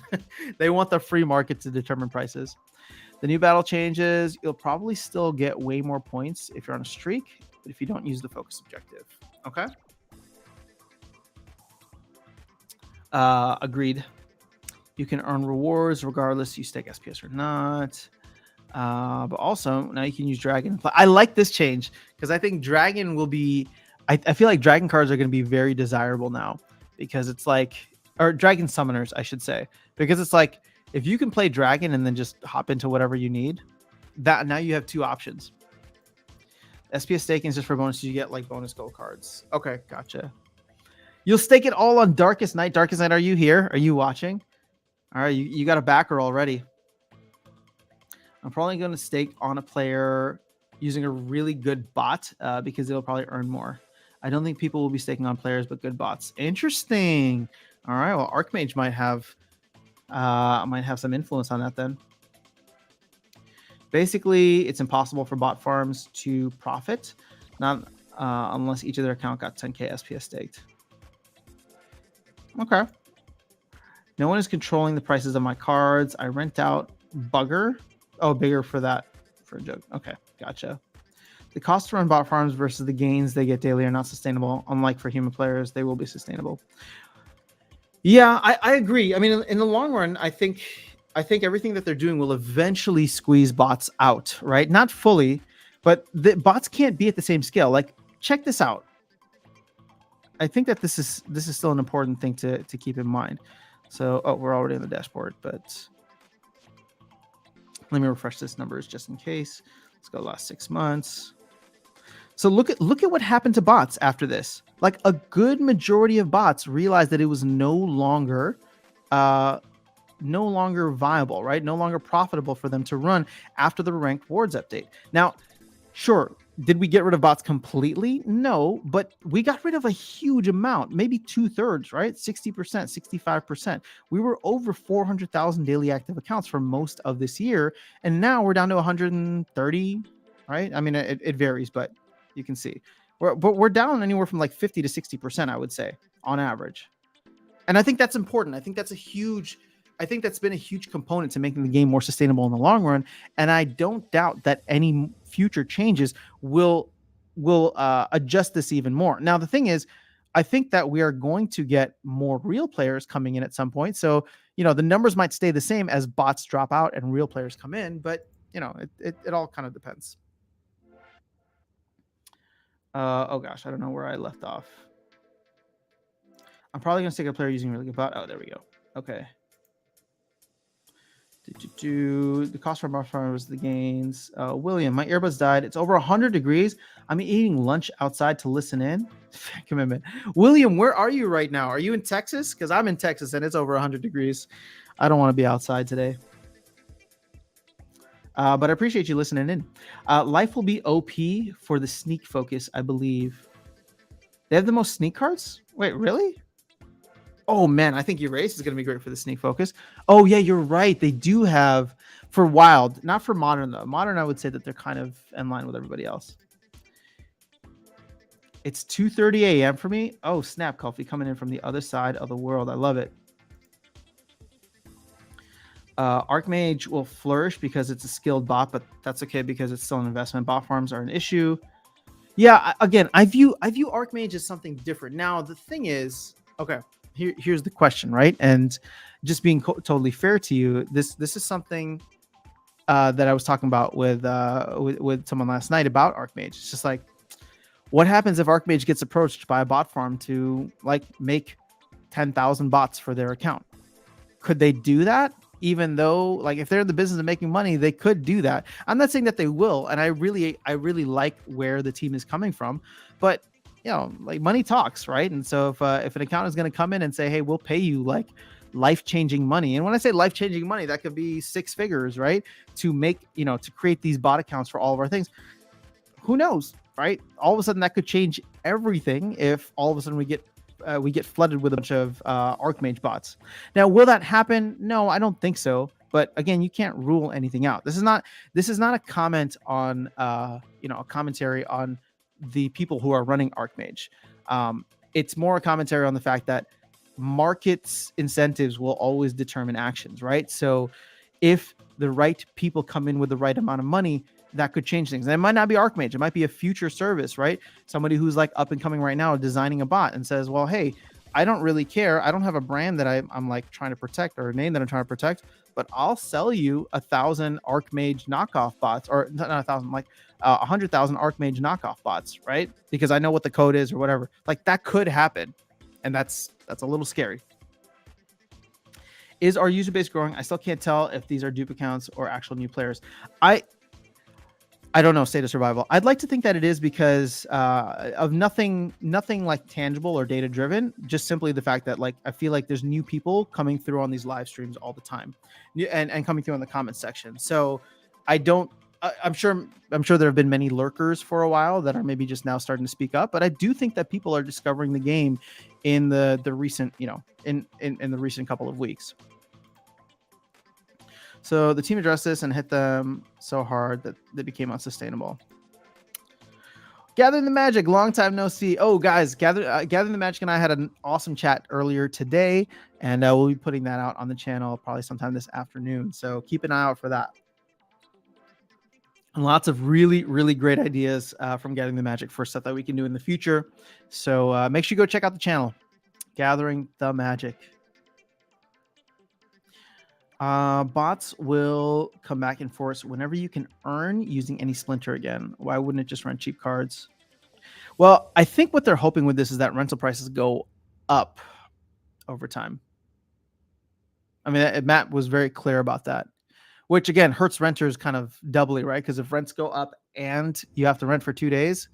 [SPEAKER 1] They want the free market to determine prices. The new battle changes. You'll probably still get way more points if you're on a streak, but if you don't use the focus objective. Okay. Agreed. You can earn rewards regardless you stake SPS or not. But also now you can use Dragon. I like this change because I think Dragon will be. I feel like Dragon cards are going to be very desirable now because it's like, or Dragon summoners, I should say, because it's like if you can play Dragon and then just hop into whatever you need, that now you have two options. SPS staking is just for bonus. You get like bonus gold cards. Okay, gotcha. You'll stake it all on Darkest Night. Darkest Night, are you here? Are you watching? All right, you got a backer already. I'm probably going to stake on a player using a really good bot because it'll probably earn more. I don't think people will be staking on players, but good bots. Interesting. All right, well, Archmage might have some influence on that then. Basically, it's impossible for bot farms to profit, not unless each of their account got 10k SPS staked. Okay. No one is controlling the prices of my cards. I rent out Bugger. Oh, bigger for that, for a joke. Okay, gotcha. The cost to run bot farms versus the gains they get daily are not sustainable. Unlike for human players, they will be sustainable. Yeah, I agree. I mean, in the long run, I think everything that they're doing will eventually squeeze bots out, right? Not fully, but the bots can't be at the same scale. Like, check this out. I think that this is still an important thing to keep in mind. So, oh, we're already on the dashboard, but let me refresh this numbers just in case. Let's go last 6 months. So look at what happened to bots after this. Like, a good majority of bots realized that it was no longer viable, right? No longer profitable for them to run after the ranked rewards update. Now, sure, did we get rid of bots completely? No, but we got rid of a huge amount, maybe 2/3, right? 60%, 65%. We were over 400,000 daily active accounts for most of this year, and now we're down to 130, right? I mean, it varies, but you can see we're down anywhere from like 50 to 60%, I would say, on average. And I think that's important. I think that's been a huge component to making the game more sustainable in the long run. And I don't doubt that any future changes will adjust this even more. Now, the thing is, I think that we are going to get more real players coming in at some point. So, the numbers might stay the same as bots drop out and real players come in, but it all kind of depends. Oh gosh, I don't know where I left off. I'm probably going to stick a player using really good bot. Oh, there we go. Okay. The cost for bot farm was the gains. William, my earbuds died. It's over 100 degrees. I'm eating lunch outside to listen in. Commitment. William, where are you right now? Are you in Texas? Because I'm in Texas and it's over 100 degrees. I don't want to be outside today. But I appreciate you listening in. Life will be OP for the sneak focus, I believe. They have the most sneak cards? Wait, really? Oh man, I think Erase is going to be great for the sneak focus. Oh yeah, you're right. They do have for Wild, not for Modern though. Modern, I would say that they're kind of in line with everybody else. It's 2:30 a.m. for me. Oh snap, Coffee coming in from the other side of the world. I love it. Archmage will flourish because it's a skilled bot, but that's okay because it's still an investment. Bot farms are an issue. Yeah, again, I view Archmage as something different. Now the thing is, okay. Here's the question, right? And just being totally fair to you, this is something that I was talking about with someone last night about Archmage. It's just like, what happens if Archmage gets approached by a bot farm to like make 10,000 bots for their account? Could they do that? Even though, like, if they're in the business of making money, they could do that. I'm not saying that they will, and I really like where the team is coming from, but like money talks, right? And so if an account is going to come in and say, hey, we'll pay you like life-changing money. And when I say life-changing money, that could be 6 figures, right? To make, to create these bot accounts for all of our things. Who knows? right? All of a sudden, that could change everything if all of a sudden we get flooded with a bunch of Archmage bots. Now, will that happen? No, I don't think so. But again, you can't rule anything out. This is not a comment on a commentary on the people who are running Archmage. It's more a commentary on the fact that markets incentives will always determine actions, right? So if the right people come in with the right amount of money, that could change things. And it might not be Archmage. It might be a future service, right? Somebody who's like up and coming right now designing a bot and says, well, hey, I don't really care. I don't have a brand that I'm like trying to protect or a name that I'm trying to protect, but I'll sell you 1,000 Archmage knockoff bots, or not 1,000, like 100,000 Archmage knockoff bots, right? Because I know what the code is or whatever. Like that could happen. And that's a little scary. Is our user base growing? I still can't tell if these are dupe accounts or actual new players. I don't know, State of Survival. I'd like to think that it is because of nothing like tangible or data driven. Just simply the fact that like I feel like there's new people coming through on these live streams all the time, and coming through in the comment section. So I'm sure there have been many lurkers for a while that are maybe just now starting to speak up. But I do think that people are discovering the game in the recent, in the recent couple of weeks. So the team addressed this and hit them so hard that they became unsustainable. Gathering the Magic, long time no see. Oh, guys, Gathering the Magic and I had an awesome chat earlier today, and we'll be putting that out on the channel probably sometime this afternoon. So keep an eye out for that. And lots of really, really great ideas from Gathering the Magic for stuff that we can do in the future. So make sure you go check out the channel, Gathering the Magic. Bots will come back in force whenever you can earn using any splinter again. Why wouldn't it just run cheap cards? Well, I think what they're hoping with this is that rental prices go up over time. I mean, Matt was very clear about that, which again hurts renters kind of doubly, right? Because if rents go up and you have to rent for 2 days,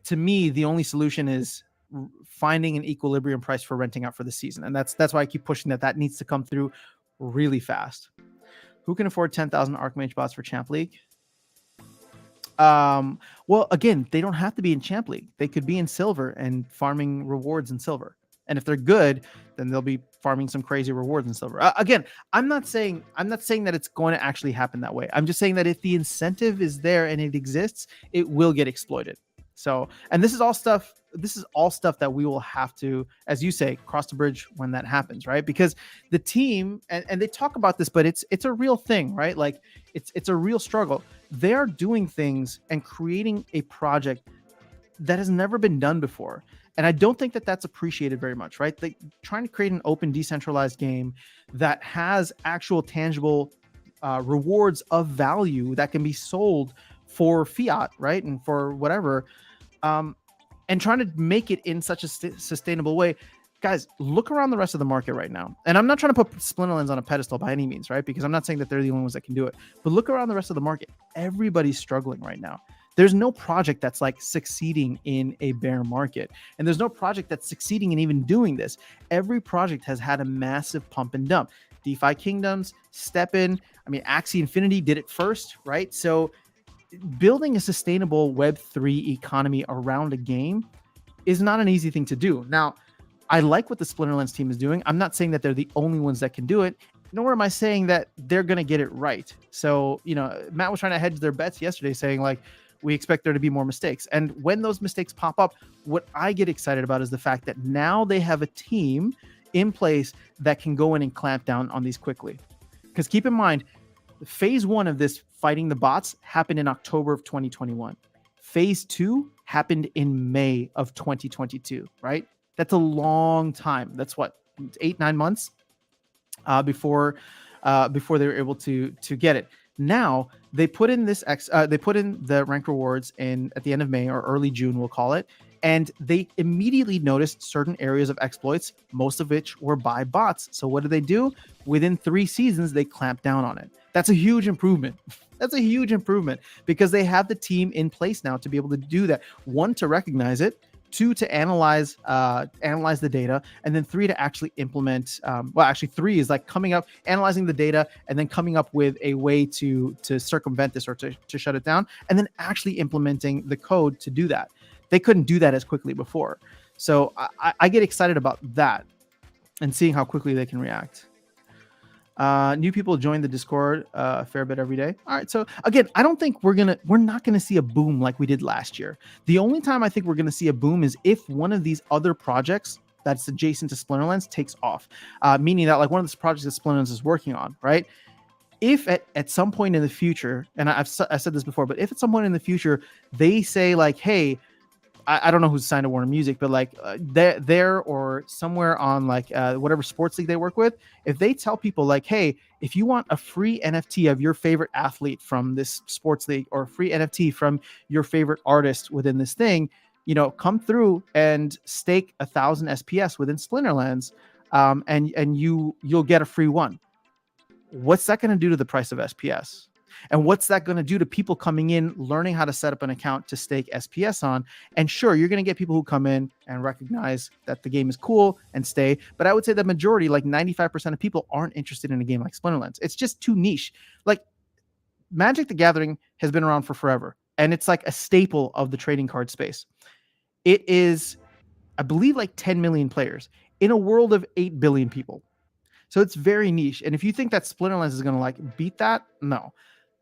[SPEAKER 1] to me, the only solution is finding an equilibrium price for renting out for the season. And that's why I keep pushing that needs to come through really fast. Who can afford 10,000 Archmage bots for Champ League? Well, again, they don't have to be in Champ League. They could be in Silver and farming rewards in Silver. And if they're good, then they'll be farming some crazy rewards in Silver. Again, I'm not saying that it's going to actually happen that way. I'm just saying that if the incentive is there and it exists, it will get exploited. So, and this is all stuff that we will have to, as you say, cross the bridge when that happens, right? Because the team, and they talk about this, but it's a real thing, right? Like it's a real struggle. They're doing things and creating a project that has never been done before. And I don't think that that's appreciated very much, right? They trying to create an open, decentralized game that has actual tangible rewards of value that can be sold for fiat, right? And for whatever, and trying to make it in such a sustainable way. Guys, look around the rest of the market right now. And I'm not trying to put Splinterlands on a pedestal by any means, right? Because I'm not saying that they're the only ones that can do it. But look around the rest of the market. Everybody's struggling right now. There's no project that's like succeeding in a bear market. And there's no project that's succeeding in even doing this. Every project has had a massive pump and dump. DeFi Kingdoms, STEPN, Axie Infinity did it first, right? So building a sustainable Web3 economy around a game is not an easy thing to do. Now, I like what the Splinterlands team is doing. I'm not saying that they're the only ones that can do it, nor am I saying that they're going to get it right. So, Matt was trying to hedge their bets yesterday saying like, we expect there to be more mistakes. And when those mistakes pop up, what I get excited about is the fact that now they have a team in place that can go in and clamp down on these quickly. Because keep in mind, phase 1 of this fighting the bots happened in October of 2021. Phase 2 happened in May of 2022, right? That's a long time. That's what, 8-9 months before they were able to get it. Now they put in they put in the rank rewards at the end of May or early June, we'll call it. And they immediately noticed certain areas of exploits, most of which were by bots. So what did they do? Within 3 seasons, they clamped down on it. That's a huge improvement. That's a huge improvement because they have the team in place now to be able to do that. 1, to recognize it. 2 to analyze the data, and then 3 to actually implement. Well, actually 3 is like coming up, analyzing the data, and then coming up with a way to circumvent this or to shut it down, and then actually implementing the code to do that. They couldn't do that as quickly before. So I get excited about that and seeing how quickly they can react. New people join the Discord a fair bit every day. All right. So again, I don't think we're not gonna see a boom like we did last year. The only time I think we're gonna see a boom is if one of these other projects that's adjacent to Splinterlands takes off. Meaning that like one of the projects that Splinterlands is working on, right? If at some point in the future, and I said this before, but if at some point in the future they say like, hey, I don't know who's signed to Warner Music, but like there or somewhere on like whatever sports league they work with, if they tell people like, hey, if you want a free NFT of your favorite athlete from this sports league or a free NFT from your favorite artist within this thing, come through and stake 1,000 SPS within Splinterlands, and you'll get a free one. What's that going to do to the price of SPS? And what's that going to do to people coming in, learning how to set up an account to stake SPS on? And sure, you're going to get people who come in and recognize that the game is cool and stay. But I would say the majority, like 95% of people, aren't interested in a game like Splinterlands. It's just too niche. Like Magic the Gathering has been around for forever, and it's like a staple of the trading card space. It is, I believe, like 10 million players in a world of 8 billion people. So it's very niche. And if you think that Splinterlands is going to like beat that, no.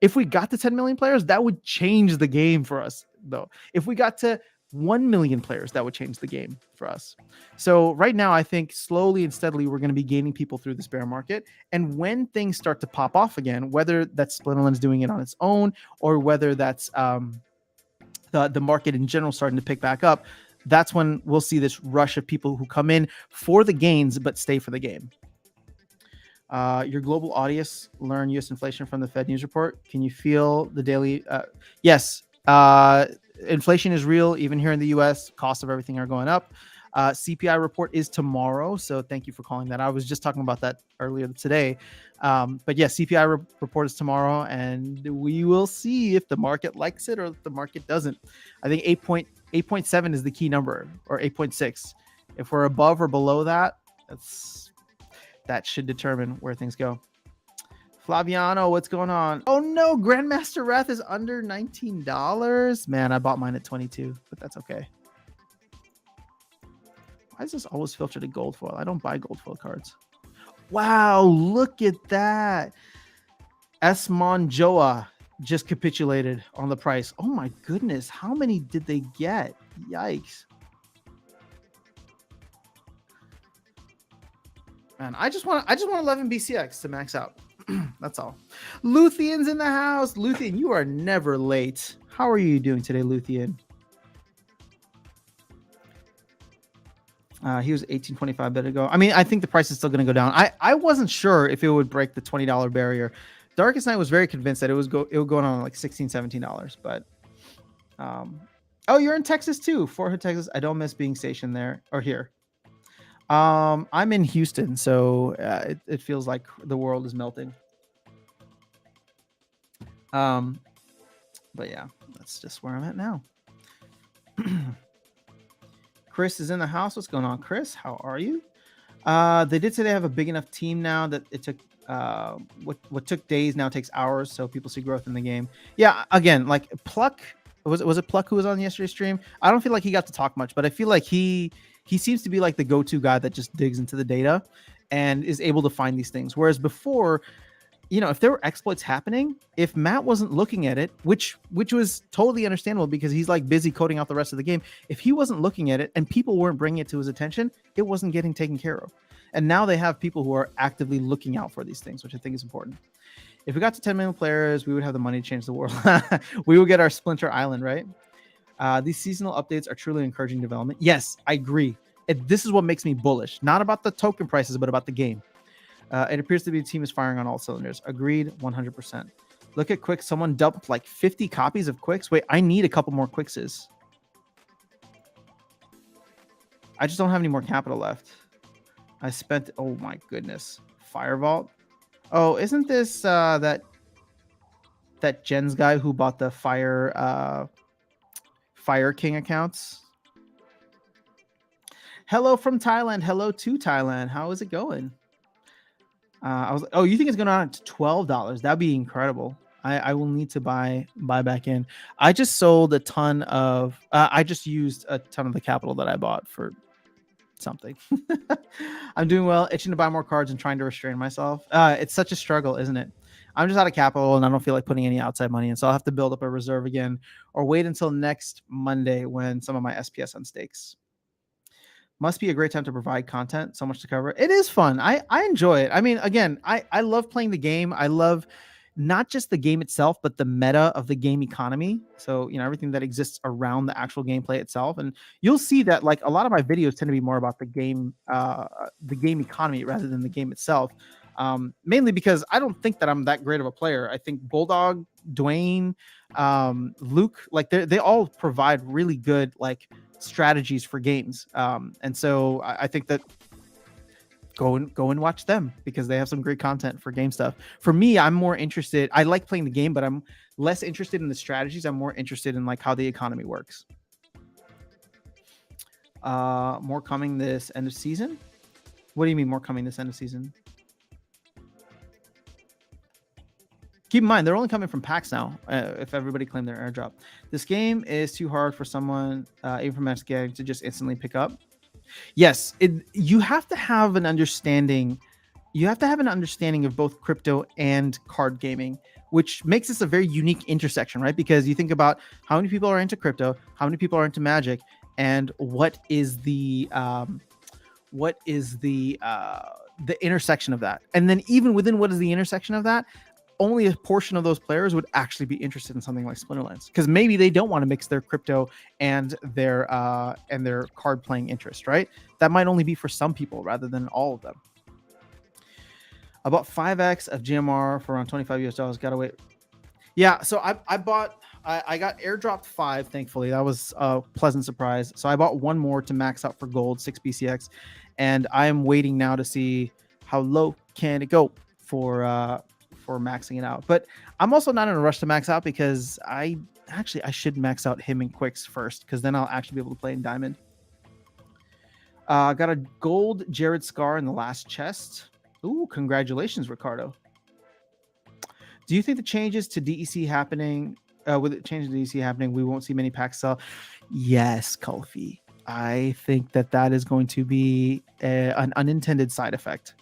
[SPEAKER 1] If we got to 10 million players, that would change the game for us, though. If we got to 1 million players, that would change the game for us. So right now, I think slowly and steadily, we're going to be gaining people through this bear market. And when things start to pop off again, whether that's Splinterlands doing it on its own or whether that's the market in general starting to pick back up, that's when we'll see this rush of people who come in for the gains but stay for the game. Your global audience learn U.S. inflation from the Fed news report. Can you feel the daily? Yes. Inflation is real. Even here in the U.S., costs of everything are going up. CPI report is tomorrow. So thank you for calling that. I was just talking about that earlier today. But yeah, CPI report is tomorrow, and we will see if the market likes it or if the market doesn't. I think 8.7 is the key number, or 8.6. If we're above or below that, that should determine where things go. Flaviano, what's going on? Oh no, Grandmaster Wrath is under $19. Man, I bought mine at 22, but that's okay. Why is this always filtered to gold foil? I don't buy gold foil cards. Wow, look at that. Esmon Joa just capitulated on the price. Oh my goodness, how many did they get? Yikes. Man, I just want 11 BCX to max out. That's all. Luthien's in the house. Luthien, you are never late. How are you doing today, Luthien? He was 18.25 a bit ago. I mean, I think the price is still going to go down. I wasn't sure if it would break the $20 barrier. Darkest Night was very convinced that it would go on like $16, $17, but oh, you're in Texas too. Fort Hood, Texas. I don't miss being stationed there or here. I'm in Houston, so it feels like the world is melting. But yeah, that's just where I'm at now. Chris is in the house. What's going on, Chris? How are you? They did say they have a big enough team now that it took what took days now takes hours, so people see growth in the game. Yeah, again, like Pluck, was it Pluck who was on yesterday's stream? I don't feel like he got to talk much, but I feel like he seems to be like the go-to guy that just digs into the data and is able to find these things. Whereas before, if there were exploits happening, if Matt wasn't looking at it, which was totally understandable because he's like busy coding out the rest of the game. If he wasn't looking at it and people weren't bringing it to his attention, it wasn't getting taken care of. And now they have people who are actively looking out for these things, which I think is important. If we got to 10 million players, we would have the money to change the world. We would get our Splinter Island, right? These seasonal updates are truly encouraging development. Yes, I agree. This is what makes me bullish. Not about the token prices, but about the game. It appears to be the team is firing on all cylinders. Agreed, 100%. Look at Quick. Someone dumped like 50 copies of Quicks. Wait, I need a couple more Quickses. I just don't have any more capital left. I spent, oh my goodness. Fire Vault. Oh, isn't this that Jens guy who bought the Fire King accounts? Hello from Thailand. Hello to Thailand. How is it going? I was like, oh, you think it's going on to $12? That'd be incredible. I will need to buy back in. I just sold a ton of. I just used a ton of the capital that I bought for something. I'm doing well, itching to buy more cards and trying to restrain myself. It's such a struggle, isn't it? I'm just out of capital and I don't feel like putting any outside money in, so I'll have to build up a reserve again or wait until next Monday when some of my SPS unstakes. Must be a great time to provide content. So much to cover. It is fun. I enjoy it. I mean, again, I love playing the game. I love not just the game itself, but the meta of the game economy. So, everything that exists around the actual gameplay itself. And you'll see that like a lot of my videos tend to be more about the game economy rather than the game itself. Mainly because I don't think that I'm that great of a player. I think Bulldog, Dwayne, Luke, like they all provide really good like strategies for games. And so I think that go and watch them because they have some great content for game stuff. For me, I'm more interested. I like playing the game, but I'm less interested in the strategies. I'm more interested in like how the economy works. More coming this end of season. What do you mean more coming this end of season? Keep in mind, they're only coming from packs now, if everybody claimed their airdrop. This game is too hard for someone, even from Mexico, to just instantly pick up. Yes, you have to have an understanding. You have to have an understanding of both crypto and card gaming, which makes this a very unique intersection, right? Because you think about how many people are into crypto, how many people are into Magic, and what is the intersection of that. And then even within what is the intersection of that, only a portion of those players would actually be interested in something like Splinterlands because maybe they don't want to mix their crypto and their card playing interest, right? That might only be for some people rather than all of them. About 5x of GMR for around $25 US. Gotta wait. Yeah, so I got airdropped 5, thankfully. That was a pleasant surprise. So I bought one more to max out for gold, 6 BCX, and I am waiting now to see how low can it go for maxing it out. But I'm also not in a rush to max out because I should max out him in Quicks first because then I'll actually be able to play in Diamond. Got a gold Jared Scar in the last chest. Ooh, congratulations, Ricardo. Do you think the changes to DEC happening, with it changing to DEC happening, we won't see many packs sell? Yes, Kulfi. I think that is going to be an unintended side effect.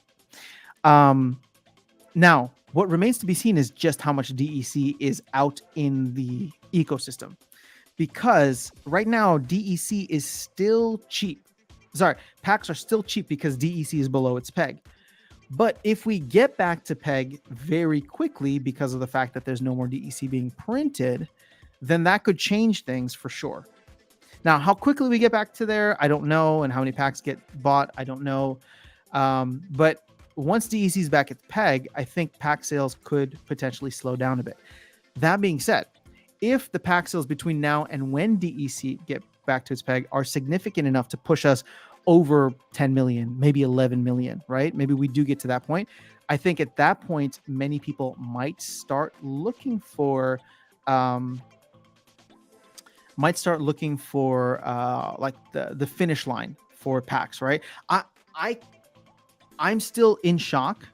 [SPEAKER 1] Now, what remains to be seen is just how much DEC is out in the ecosystem. Because right now, DEC is still cheap. Sorry, packs are still cheap because DEC is below its peg. But if we get back to peg very quickly because of the fact that there's no more DEC being printed, then that could change things for sure. Now, how quickly we get back to there, I don't know. And how many packs get bought, I don't know. But once DEC is back at the peg, I think pack sales could potentially slow down a bit. That being said, if the pack sales between now and when DEC get back to its peg are significant enough to push us over 10 million, maybe 11 million, right? Maybe we do get to that point. I think at that point, many people might start looking for like the finish line for packs, right? I'm still in shock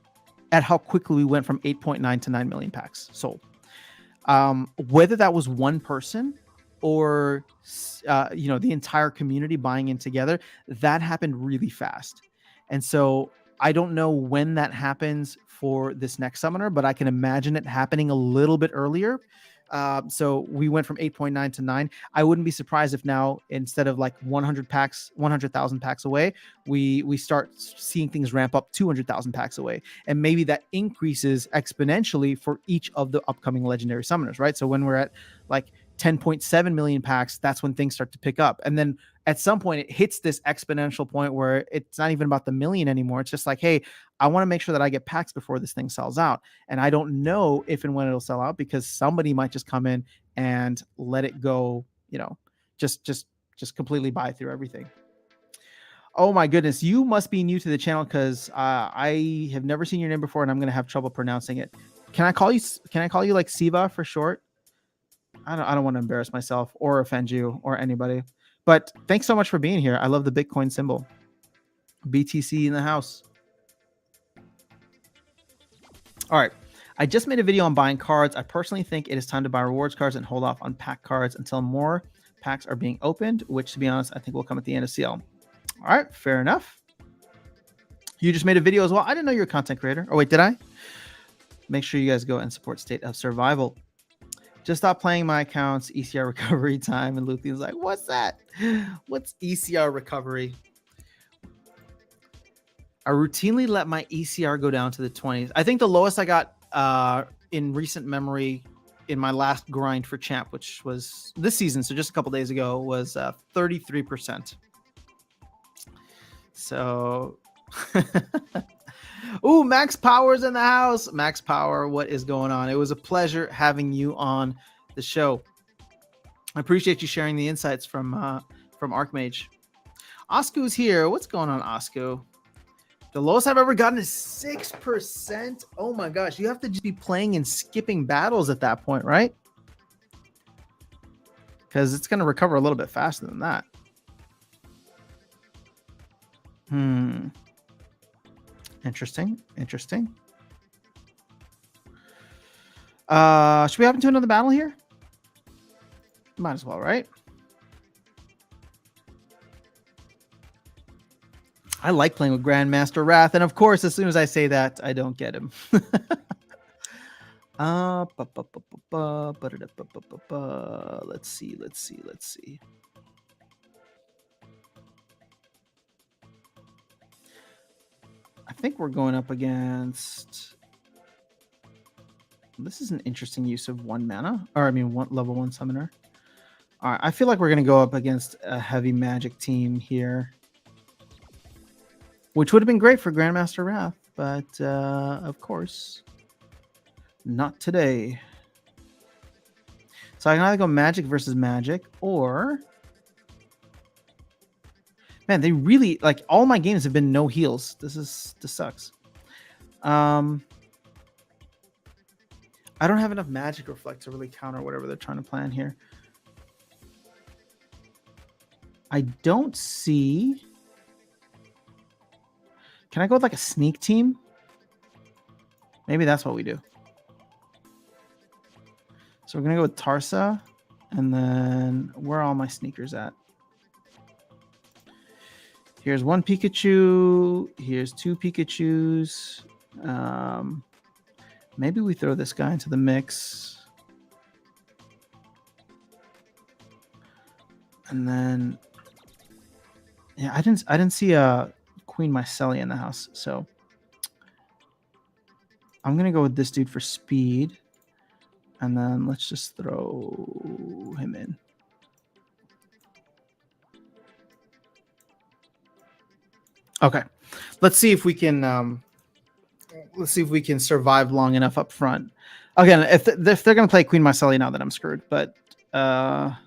[SPEAKER 1] at how quickly we went from 8.9 to 9 million packs sold. Whether that was one person or the entire community buying in together, that happened really fast. And so I don't know when that happens for this next summoner, but I can imagine it happening a little bit earlier. So we went from 8.9 to 9. I wouldn't be surprised if now, instead of like 100,000 packs away, we start seeing things ramp up 200,000 packs away. And maybe that increases exponentially for each of the upcoming legendary summoners, right? So when we're at like 10.7 million packs, that's when things start to pick up. And then at some point it hits this exponential point where it's not even about the million anymore. It's just like, hey, I want to make sure that I get packs before this thing sells out. And I don't know if and when it'll sell out because somebody might just come in and let it go, just completely buy through everything. Oh my goodness, you must be new to the channel because I have never seen your name before and I'm going to have trouble pronouncing it. Can I call you like Siva for short? I don't want to embarrass myself or offend you or anybody. But thanks so much for being here. I love the Bitcoin symbol. BTC in the house. All right. I just made a video on buying cards. I personally think it is time to buy rewards cards and hold off on pack cards until more packs are being opened, which, to be honest, I think will come at the end of CL. All right. Fair enough. You just made a video as well. I didn't know you're a content creator. Oh, wait, did I? Make sure you guys go and support State of Survival. Just stop playing my accounts, ECR recovery time. And Luthion's like, what's that? What's ECR recovery? I routinely let my ECR go down to the 20s. I think the lowest I got in recent memory in my last grind for champ, which was this season, so just a couple days ago, was 33%. So, ooh, Max Power's in the house. Max Power, what is going on? It was a pleasure having you on the show. I appreciate you sharing the insights from Archmage. Oscu's here. What's going on, Oscu? The lowest I've ever gotten is 6%. Oh my gosh, you have to just be playing and skipping battles at that point, right? Because it's going to recover a little bit faster than that. Interesting. Interesting. Should we hop into another battle here? Might as well, right? I like playing with Grandmaster Wrath, and of course, as soon as I say that, I don't get him. Let's see. I think we're going up against. This is an interesting use of one level 1 summoner. All right, I feel like we're going to go up against a heavy magic team here, which would have been great for Grandmaster Wrath, but of course, not today. So I can either go magic versus magic, or man, they really like all my games have been no heals. This sucks. I don't have enough magic reflect to really counter whatever they're trying to plan here. I don't see. Can I go with like a sneak team? Maybe that's what we do. So we're going to go with Tarsa. And then where are all my sneakers at? Here's one Pikachu. Here's two Pikachus. Maybe we throw this guy into the mix. And then, yeah, I didn't see a Queen Mycelia in the house, so I'm gonna go with this dude for speed, and then let's just throw him in. Okay, let's see if we can survive long enough up front. Again, if they're gonna play Queen Mycelia now, then I'm screwed. But I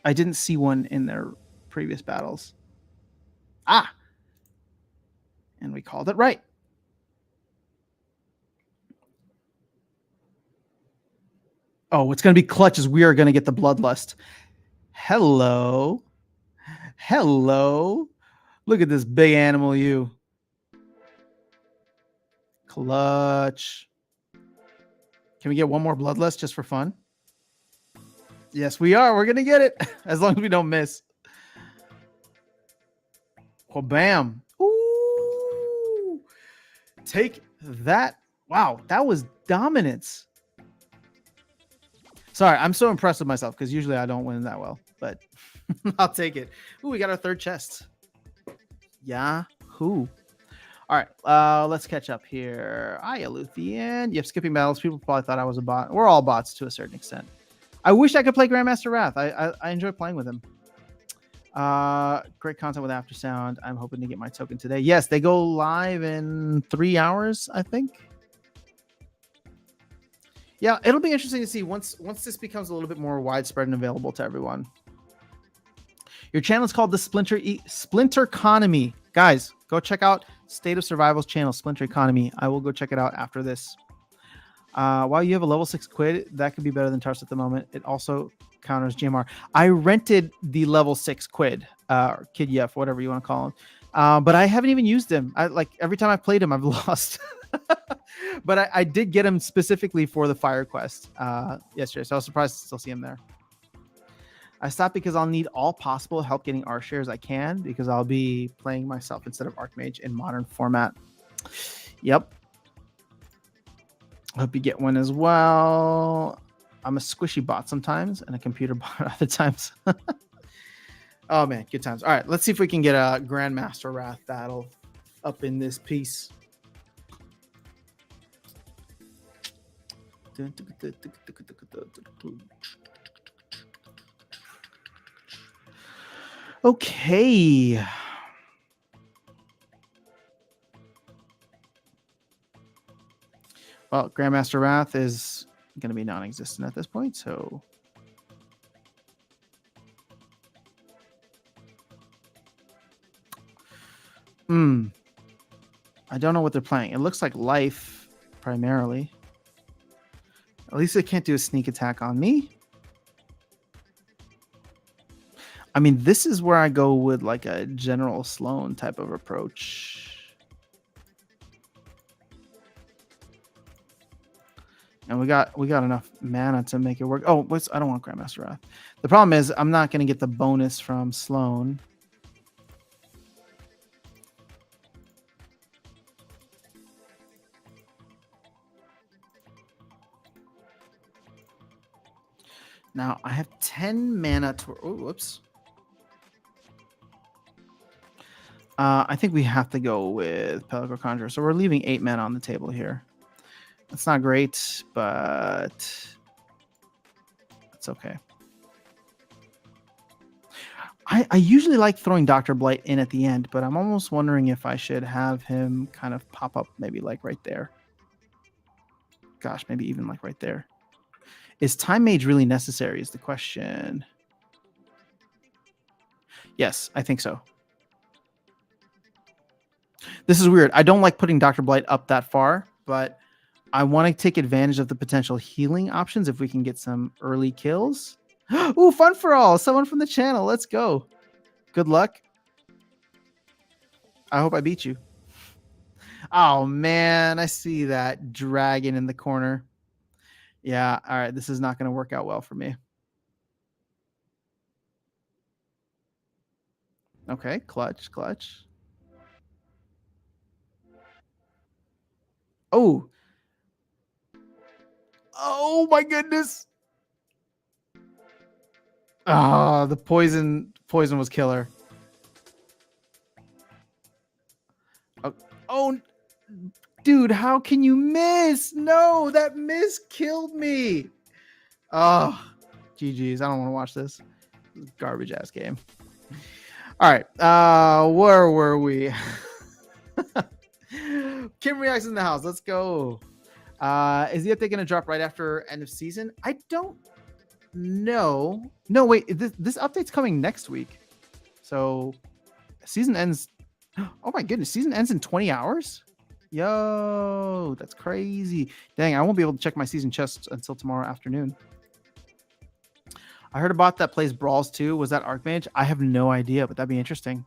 [SPEAKER 1] didn't see one in their previous battles. And we called it right. Oh, what's going to be clutch is we are going to get the Bloodlust. Hello. Look at this big animal, you. Clutch. Can we get one more Bloodlust just for fun? Yes, we are. We're going to get it. As long as we don't miss. Oh, bam. Ooh. Take that. Wow, that was dominance. Sorry, I'm so impressed with myself because usually I don't win that well, but I'll take it. Ooh, we got our third chest. Yahoo. All right, let's catch up here. Hiya, Luthien. Yep, skipping battles. People probably thought I was a bot. We're all bots to a certain extent. I wish I could play Grandmaster Wrath. I enjoy playing with him. Great content with Aftersound. I'm hoping to get my token today. Yes, they go live in 3 hours, I think. Yeah, it'll be interesting to see once this becomes a little bit more widespread and available to everyone. Your channel is called the Splinter Economy. Guys, go check out State of Survival's channel, Splinter Economy. I will go check it out after this. While you have a level 6 Quid, that could be better than Tarsa at the moment. It also counters GMR. I rented the level 6 Quid, Kid Yef, whatever you want to call him. But I haven't even used him. I like every time I've played him, I've lost. But I did get him specifically for the fire quest yesterday, so I was surprised to still see him there. I stopped because I'll need all possible help getting R shares I can, because I'll be playing myself instead of Archmage in modern format. Yep. Hope you get one as well. I'm a squishy bot sometimes and a computer bot other times. Oh man, good times. All right, let's see if we can get a Grandmaster Wrath battle up in this piece. Okay. Well, Grandmaster Wrath is going to be non-existent at this point, so... I don't know what they're playing. It looks like life, primarily. At least they can't do a sneak attack on me. I mean, this is where I go with like a General Sloan type of approach. And we got enough mana to make it work. Oh, I don't want Grandmaster Wrath. The problem is I'm not going to get the bonus from Sloan. Now I have 10 mana to... Oh, whoops. I think we have to go with Pelagor Conjurer. So we're leaving 8 mana on the table here. That's not great, but it's okay. I usually like throwing Dr. Blight in at the end, but I'm almost wondering if I should have him kind of pop up maybe like right there. Gosh, maybe even like right there. Is Time Mage really necessary is the question. Yes, I think so. This is weird. I don't like putting Dr. Blight up that far, but I want to take advantage of the potential healing options if we can get some early kills. Ooh, fun for all. Someone from the channel. Let's go. Good luck. I hope I beat you. Oh, man. I see that dragon in the corner. Yeah. All right. This is not going to work out well for me. Okay. Clutch. Oh. Oh, my goodness. Oh, the poison was killer. Oh, dude, how can you miss? No, that miss killed me. Oh, GG's. I don't want to watch this. Garbage ass game. All right. Where were we? Kim reacts in the house. Let's go. Is the update going to drop right after end of season? I don't know. No, wait. This update's coming next week. So season ends. Oh my goodness. Season ends in 20 hours. Yo, that's crazy. Dang, I won't be able to check my season chest until tomorrow afternoon. I heard a bot that plays Brawls too. Was that Archmage? I have no idea, but that'd be interesting.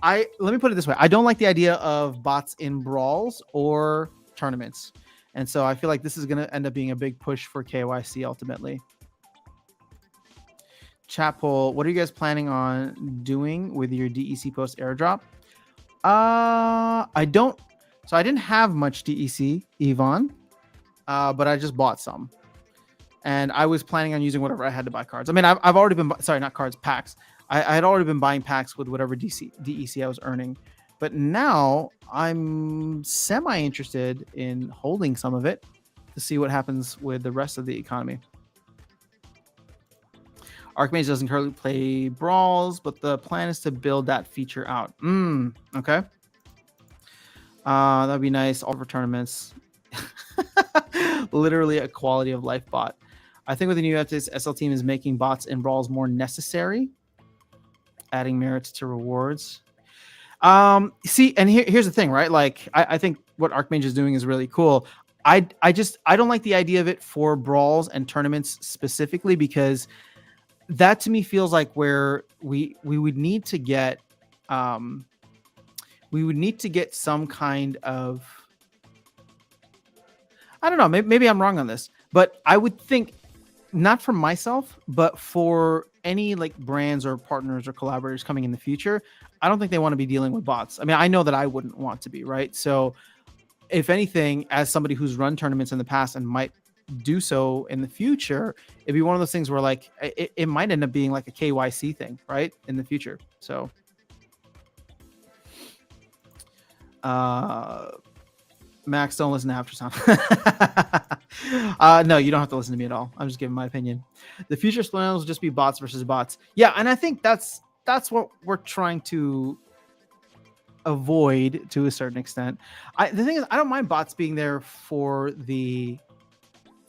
[SPEAKER 1] Let me put it this way. I don't like the idea of bots in Brawls or tournaments. And so I feel like this is going to end up being a big push for KYC ultimately. Chat poll, what are you guys planning on doing with your DEC post airdrop? I didn't have much DEC, Yvonne, but I just bought some. And I was planning on using whatever I had to buy cards. I mean, I've already been, sorry, not cards, packs. I had already been buying packs with whatever DEC I was earning. But now I'm semi-interested in holding some of it to see what happens with the rest of the economy. Archmage doesn't currently play Brawls, but the plan is to build that feature out. Okay. That'd be nice. All for tournaments. Literally a quality of life bot. I think with the new updates, SL Team is making bots and Brawls more necessary, adding merits to rewards. See, and here's the thing, right? Like, I think what Archmage is doing is really cool. I don't like the idea of it for Brawls and tournaments specifically, because that to me feels like where we would need to get we would need to get some kind of, I don't know, maybe I'm wrong on this, but I would think, not for myself, but for any like brands or partners or collaborators coming in the future, I don't think they want to be dealing with bots. I mean, I know that I wouldn't want to be, right? So if anything, as somebody who's run tournaments in the past and might do so in the future, it'd be one of those things where like it might end up being like a KYC thing, right, in the future. So Max, don't listen to After Sound. No, you don't have to listen to me at all. I'm just giving my opinion. The future Splinter will just be bots versus bots. Yeah, and I think that's what we're trying to avoid to a certain extent. The thing is, I don't mind bots being there for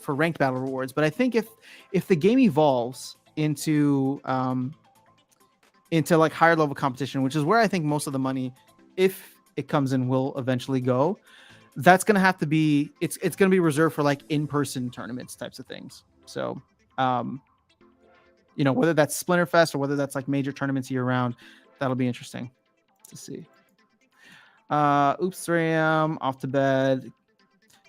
[SPEAKER 1] ranked battle rewards, but I think if the game evolves into like higher level competition, which is where I think most of the money, if it comes in, will eventually go, that's going to have to be, it's going to be reserved for like in-person tournaments types of things. So, whether that's Splinterfest or whether that's like major tournaments year round, that'll be interesting to see. Oops, 3am, off to bed.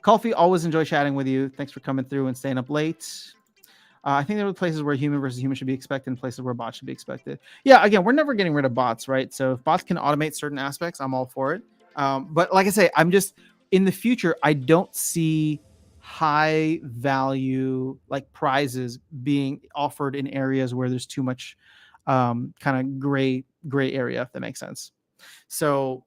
[SPEAKER 1] Coffee, always enjoy chatting with you. Thanks for coming through and staying up late. I think there are places where human versus human should be expected and places where bots should be expected. Yeah, again, we're never getting rid of bots, right? So if bots can automate certain aspects, I'm all for it. But like I say, I'm just, in the future, I don't see high value like prizes being offered in areas where there's too much kind of gray area, if that makes sense. So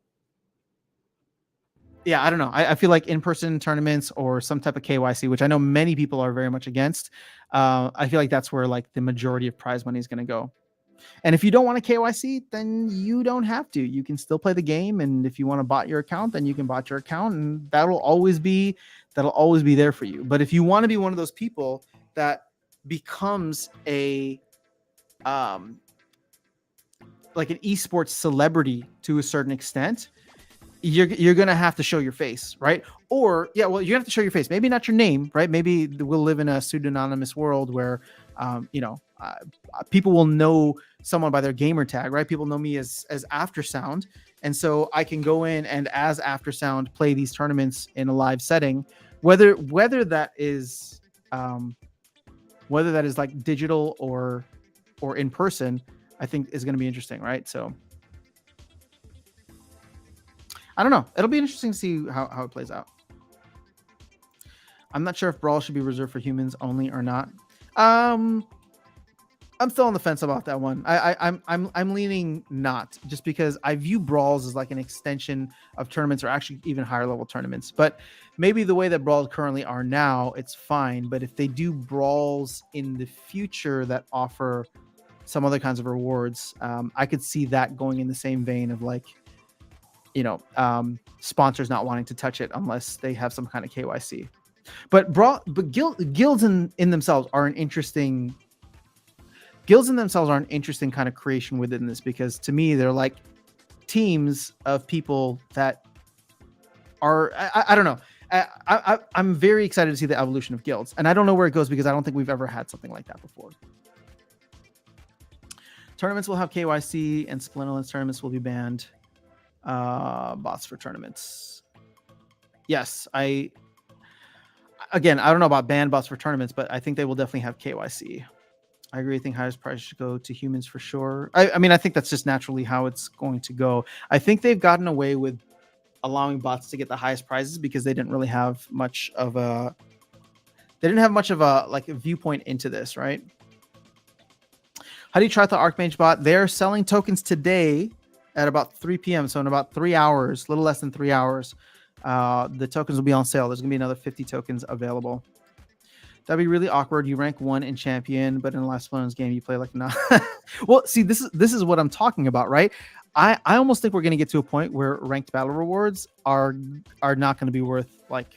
[SPEAKER 1] yeah, I don't know. I feel like in-person tournaments or some type of KYC, which I know many people are very much against. I feel like that's where like the majority of prize money is going to go. And if you don't want a KYC, then you don't have to. You can still play the game, and if you want to bot your account, then you can bot your account, and that'll always be there for you. But if you want to be one of those people that becomes a like an esports celebrity to a certain extent, you're gonna have to show your face, right? Or you have to show your face. Maybe not your name, right? Maybe we'll live in a pseudonymous world where people will know someone by their gamer tag, right? People know me as Aftersound, and so I can go in and as Aftersound play these tournaments in a live setting, whether that is like digital or in person. I think is going to be interesting, right? So I don't know. It'll be interesting to see how it plays out. I'm not sure if Brawl should be reserved for humans only or not. I'm still on the fence about that one. I'm leaning not, just because I view Brawls as like an extension of tournaments, or actually even higher level tournaments. But maybe the way that Brawls currently are now, it's fine. But if they do Brawls in the future that offer some other kinds of rewards, I could see that going in the same vein of like, sponsors not wanting to touch it unless they have some kind of KYC. But guilds in themselves are an interesting. Guilds in themselves are an interesting kind of creation within this, because to me they're like teams of people that are, I don't know. I'm very excited to see the evolution of guilds, and I don't know where it goes because I don't think we've ever had something like that before. Tournaments will have KYC, and Splinterlands tournaments will be banned. Bots for tournaments. Yes, I don't know about banned bots for tournaments, but I think they will definitely have KYC. I agree. I think highest price should go to humans for sure. I mean, I think that's just naturally how it's going to go. I think they've gotten away with allowing bots to get the highest prizes because they didn't really have much of a like a viewpoint into this, right? How do you try the Archmage bot? They're selling tokens today at about 3 p.m. So in about 3 hours, a little less than 3 hours, the tokens will be on sale. There's gonna be another 50 tokens available. That'd be really awkward. You rank 1 in champion, but in the last Splinterlands game, you play like nah. Well, see, this is what I'm talking about, right? I almost think we're gonna get to a point where ranked battle rewards are not gonna be worth like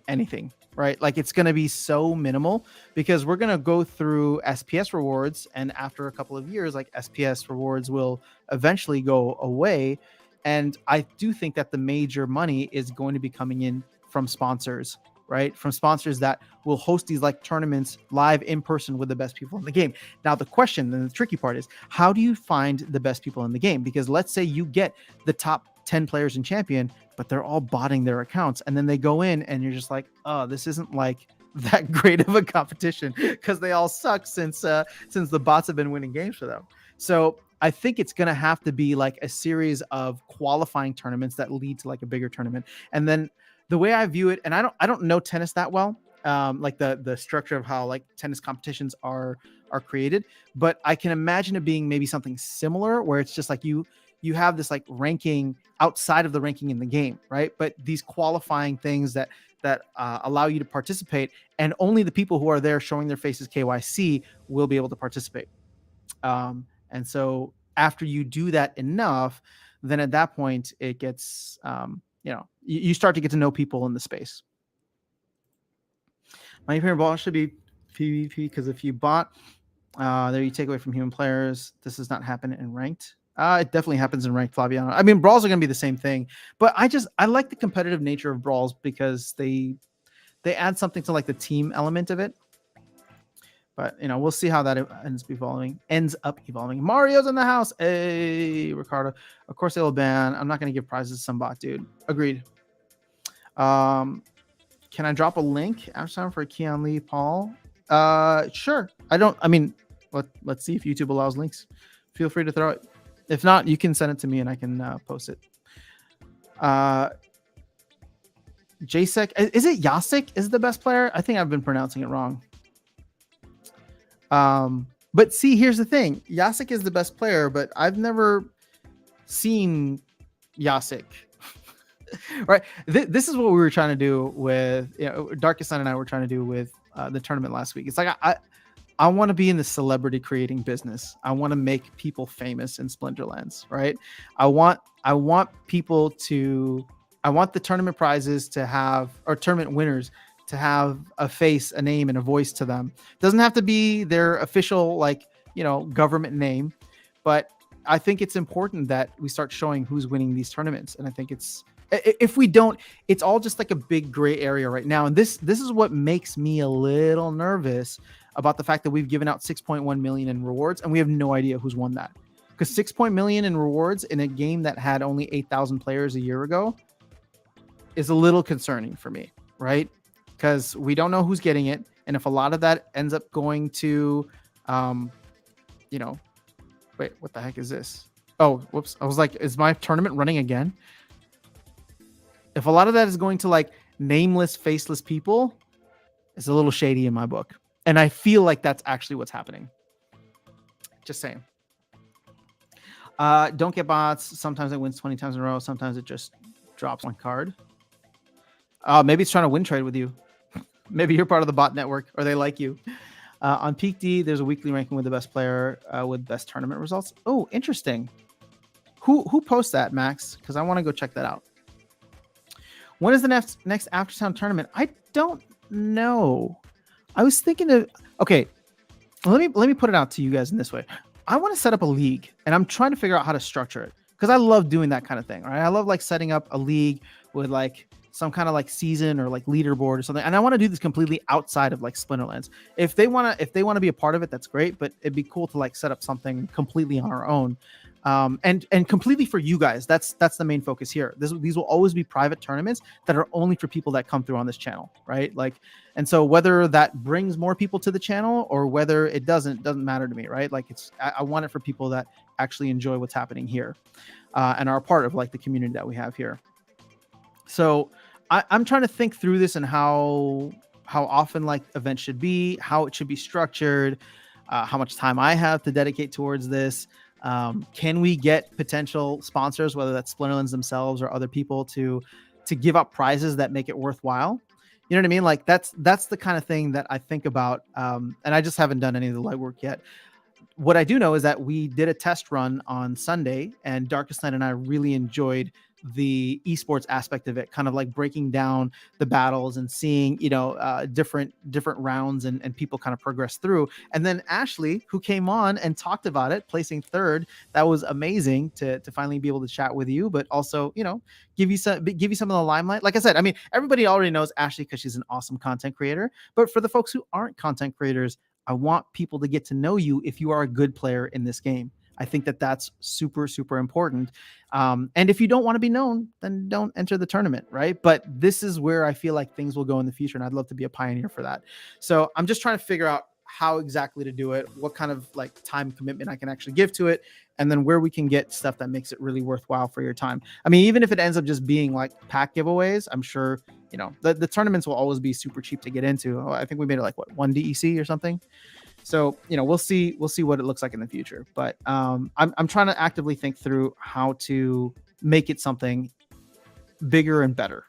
[SPEAKER 1] anything, right? Like it's gonna be so minimal because we're gonna go through SPS rewards, and after a couple of years, like SPS rewards will eventually go away. And I do think that the major money is going to be coming in from sponsors, right? From sponsors that will host these like tournaments live in person with the best people in the game. Now, the question and the tricky part is, how do you find the best people in the game? Because let's say you get the top 10 players in champion, but they're all botting their accounts. And then they go in and you're just like, oh, this isn't like that great of a competition because they all suck since the bots have been winning games for them. So I think it's going to have to be like a series of qualifying tournaments that lead to like a bigger tournament. And then the way I view it, and I don't know tennis that well, like the structure of how like tennis competitions are created, but I can imagine it being maybe something similar where it's just like you have this like ranking outside of the ranking in the game, right? But these qualifying things that allow you to participate, and only the people who are there showing their faces KYC will be able to participate. And so after you do that enough, then at that point it gets, you start to get to know people in the space. My favorite ball should be PvP because if you bot, there you take away from human players. This does not happen in ranked. It definitely happens in ranked, Flaviano. I mean, brawls are going to be the same thing, but I like the competitive nature of brawls because they add something to like the team element of it. But we'll see how that ends up evolving. Mario's in the house. Hey, Ricardo. Of course they will ban. I'm not going to give prizes to some bot, dude. Agreed. Can I drop a link after time for Keon Lee Paul? Sure. Let's see if YouTube allows links. Feel free to throw it. If not, you can send it to me and I can post it. Jasek, is it Yasik is the best player? I think I've been pronouncing it wrong. But see, here's the thing. Yasik is the best player, but I've never seen Yasik. Right. This is what we were trying to do with, Darkest Sun and I were trying to do with the tournament last week. It's like, I want to be in the celebrity creating business. I want to make people famous in Splinterlands, right? I want the tournament prizes to have, or tournament winners to have a face, a name, and a voice to them. It doesn't have to be their official, government name, but I think it's important that we start showing who's winning these tournaments. And I think if we don't, it's all just like a big gray area right now. And this is what makes me a little nervous about the fact that we've given out 6.1 million in rewards and we have no idea who's won that. Because 6 million in rewards in a game that had only 8,000 players a year ago is a little concerning for me, right? Because we don't know who's getting it. And if a lot of that ends up going to, wait, what the heck is this? Oh, whoops. I was like, is my tournament running again? If a lot of that is going to like nameless, faceless people, it's a little shady in my book. And I feel like that's actually what's happening. Just saying. Don't get bots. Sometimes it wins 20 times in a row. Sometimes it just drops one card. Maybe it's trying to win trade with you. Maybe you're part of the bot network or they like you. On Peak D, there's a weekly ranking with the best player with best tournament results. Oh, interesting. Who posts that, Max? Because I want to go check that out. When is the next Aftertown tournament? I don't know. I was thinking of, okay, let me put it out to you guys in this way. I want to set up a league and I'm trying to figure out how to structure it because I love doing that kind of thing, right? I love like setting up a league with like some kind of like season or like leaderboard or something. And I want to do this completely outside of like Splinterlands. If they want to be a part of it, that's great, but it'd be cool to like set up something completely on our own. And completely for you guys. That's the main focus here. These will always be private tournaments that are only for people that come through on this channel, right? Like, and so whether that brings more people to the channel or whether it doesn't matter to me, right? Like I want it for people that actually enjoy what's happening here, and are a part of like the community that we have here. So I'm trying to think through this and how often like events should be, how it should be structured, how much time I have to dedicate towards this. Can we get potential sponsors, whether that's Splinterlands themselves or other people, to give up prizes that make it worthwhile? You know what I mean? Like that's the kind of thing that I think about. And I just haven't done any of the legwork yet. What I do know is that we did a test run on Sunday and Darkest Night and I really enjoyed the esports aspect of it, kind of like breaking down the battles and seeing, different rounds and people kind of progress through. And then Ashley, who came on and talked about it, placing third, that was amazing to finally be able to chat with you, but also, give you some of the limelight. Like I said, I mean, everybody already knows Ashley because she's an awesome content creator, but for the folks who aren't content creators, I want people to get to know you if you are a good player in this game. I think that that's super, super important. And if you don't want to be known, then don't enter the tournament, right? But this is where I feel like things will go in the future, and I'd love to be a pioneer for that. So I'm just trying to figure out how exactly to do it, what kind of like time commitment I can actually give to it, and then where we can get stuff that makes it really worthwhile for your time. I mean, even if it ends up just being like pack giveaways, I'm sure, you know, the tournaments will always be super cheap to get into. I think we made it like what, 1 DEC or something. So, you know, we'll see what it looks like in the future. But I'm trying to actively think through how to make it something bigger and better.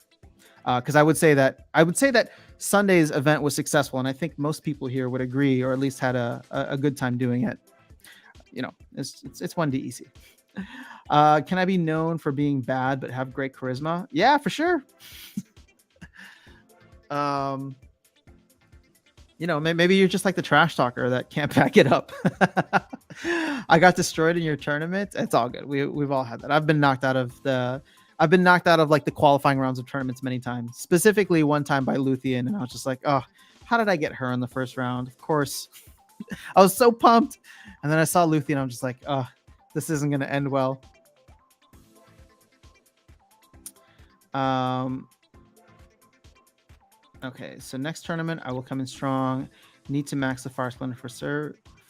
[SPEAKER 1] Because I would say that Sunday's event was successful, and I think most people here would agree, or at least had a good time doing it. You know, it's 1 DEC. Can I be known for being bad but have great charisma? Yeah, for sure. You know, maybe you're just like the trash talker that can't back it up. I got destroyed in your tournament. It's all good. We've all had that. I've been knocked out of like the qualifying rounds of tournaments many times. Specifically one time by Luthien, and I was just like, oh, how did I get her in the first round? Of course. I was so pumped. And then I saw Luthien, I'm just like, oh, this isn't gonna end well. Okay, so next tournament I will come in strong. Need to max the Fire Splendor for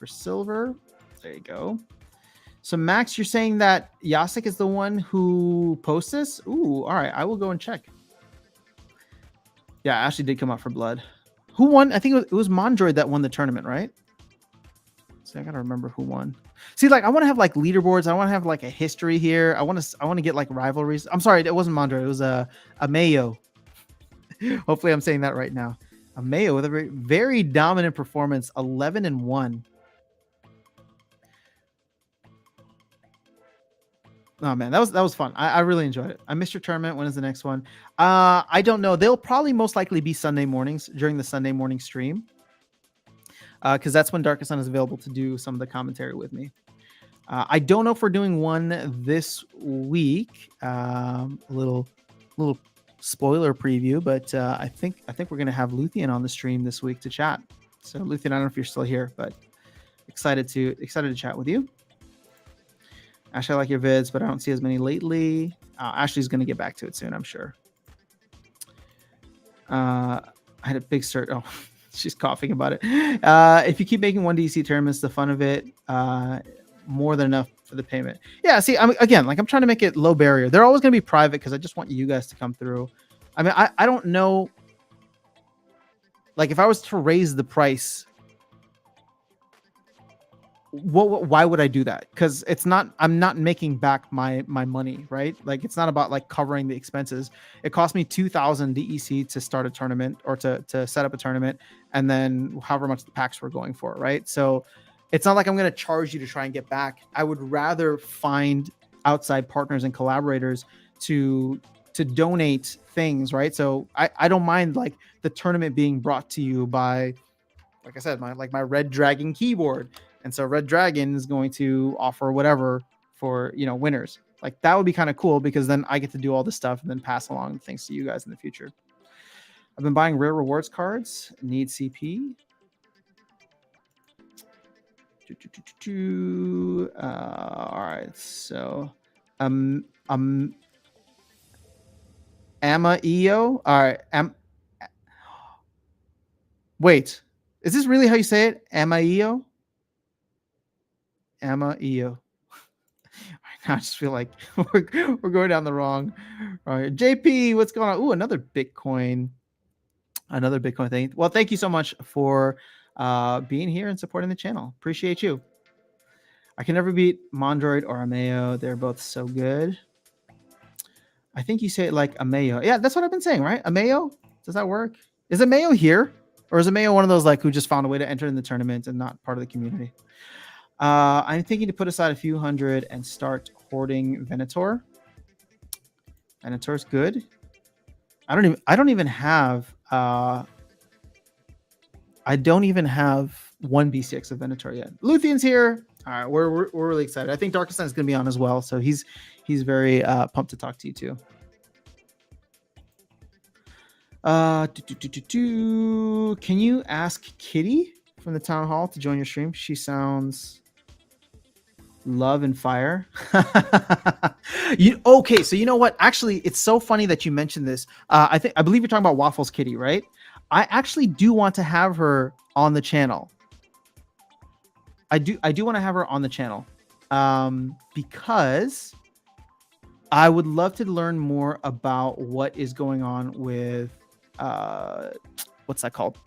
[SPEAKER 1] silver. There you go. So Max, you're saying that Yasik is the one who posts this? Ooh, all right. I will go and check. Yeah, Ashley did come out for blood. Who won? I think it was Mondroid that won the tournament, right? So I gotta remember who won. See, like I want to have like leaderboards. I want to have like a history here. I want to get like rivalries. I'm sorry, it wasn't Mondroid. It was a Mayo. Hopefully, I'm saying that right now. A Mayo with a very, very dominant performance, 11-1. Oh man, that was fun. I really enjoyed it. I missed your tournament. When is the next one? I don't know. They'll probably most likely be Sunday mornings during the Sunday morning stream. Because that's when Darkest Sun is available to do some of the commentary with me. I don't know if we're doing one this week. A little spoiler preview, but I think we're gonna have Luthien on the stream this week to chat. So Luthien, I don't know if you're still here, but excited to chat with you. Ashley, I like your vids, but I don't see as many lately. Ashley's gonna get back to it soon, I'm sure. I had a big cert. Oh, she's coughing about it. If you keep making 1 DC tournaments, the fun of it, more than enough for the payment. Yeah, see, I'm trying to make it low barrier. They're always going to be private because I just want you guys to come through. I mean, I don't know. Like, if I was to raise the price, why would I do that? Because I'm not making back my money, right? Like, it's not about like covering the expenses. It cost me 2,000 DEC to start a tournament or to set up a tournament, and then however much the packs were going for, right? So it's not like I'm going to charge you to try and get back. I would rather find outside partners and collaborators to donate things, right? So I don't mind like the tournament being brought to you by, like I said, my Red Dragon keyboard. And so Red Dragon is going to offer whatever for, winners. Like, that would be kind of cool, because then I get to do all this stuff and then pass along things to you guys in the future. I've been buying rare rewards cards. Need CP. All right. So, Ama-io. All right. Wait, is this really how you say it? Ama-io? Ama-io. I just feel like we're going down the wrong. JP, what's going on? Ooh, another Bitcoin thing. Well, thank you so much for being here and supporting the channel. Appreciate you. I can never beat Mondroid or Ameo. They're both so good. I think you say it like Ameo. Yeah, that's what I've been saying, right? Ameo? Does that work? Is Ameo here? Or is Ameo one of those like who just found a way to enter in the tournament and not part of the community? I'm thinking to put aside a few hundred and start hoarding Venator. Venator's good. I don't even have 1 BCX of Venator yet. Luthien's here. All right, we're really excited. I think Darkest Sun is going to be on as well, so he's very pumped to talk to you too. Can you ask Kitty from the town hall to join your stream? She sounds Love and fire. You okay? So you know what? Actually, it's so funny that you mentioned this. I believe you're talking about Waffles Kitty, right? I actually do want to have her on the channel. I do want to have her on the channel, because I would love to learn more about what is going on with what's that called?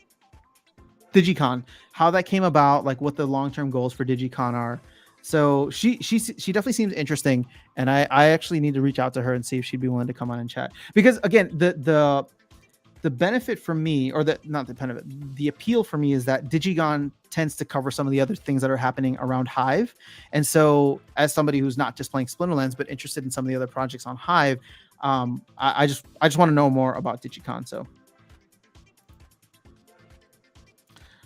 [SPEAKER 1] Digicon, how that came about, like what the long-term goals for Digicon are. So she definitely seems interesting, and I actually need to reach out to her and see if she'd be willing to come on and chat. Because again, the benefit for me, or the not the benefit, the appeal for me is that Digicon tends to cover some of the other things that are happening around Hive. And so as somebody who's not just playing Splinterlands but interested in some of the other projects on Hive, I just want to know more about Digicon. So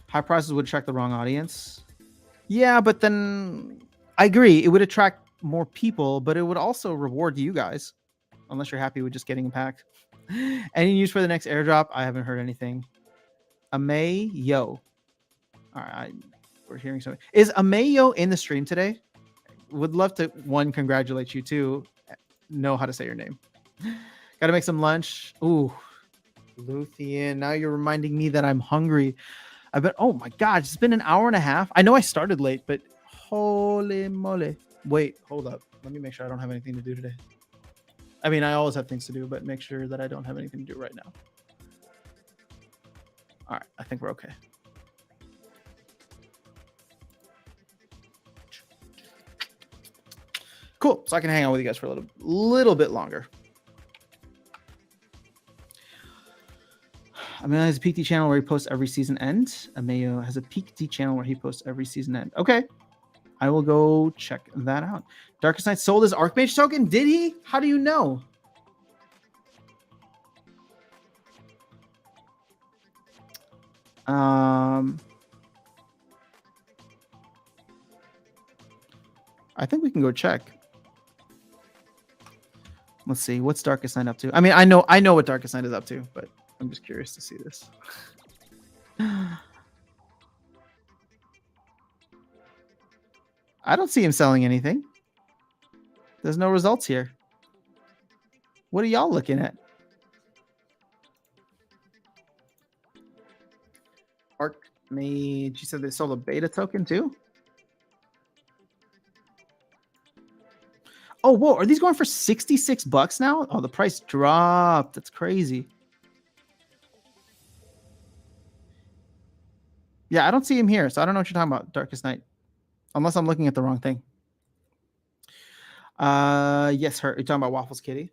[SPEAKER 1] high prices would attract the wrong audience. Yeah, but then I agree, it would attract more people, but it would also reward you guys, unless you're happy with just getting a pack. Any news for the next airdrop? I haven't heard anything. Amayo. All right, we're hearing something. Is Amayo in the stream today? Would love to congratulate you, two. Know how to say your name. Got to make some lunch. Ooh, Luthien. Now you're reminding me that I'm hungry. Oh my God, it's been an hour and a half. I know I started late, but holy moly. Wait, hold up. Let me make sure I don't have anything to do today. I mean, I always have things to do, but make sure that I don't have anything to do right now. All right, I think we're okay. Cool. So I can hang out with you guys for a little bit longer. Amelia has a PeakD channel where he posts every season end. Amayo has a PeakD channel where he posts every season end. Okay. I will go check that out. Darkest Night sold his Archmage token. Did he? How do you know? I think we can go check. Let's see. What's Darkest Night up to? I mean, I know what Darkest Night is up to, but I'm just curious to see this. I don't see him selling anything. There's no results here. What are y'all looking at? Archmage. You said they sold a beta token too? Oh, whoa. Are these going for $66 now? Oh, the price dropped. That's crazy. Yeah, I don't see him here, so I don't know what you're talking about, Darkest Night. Unless I'm looking at the wrong thing. Yes, her. You're talking about Waffles Kitty?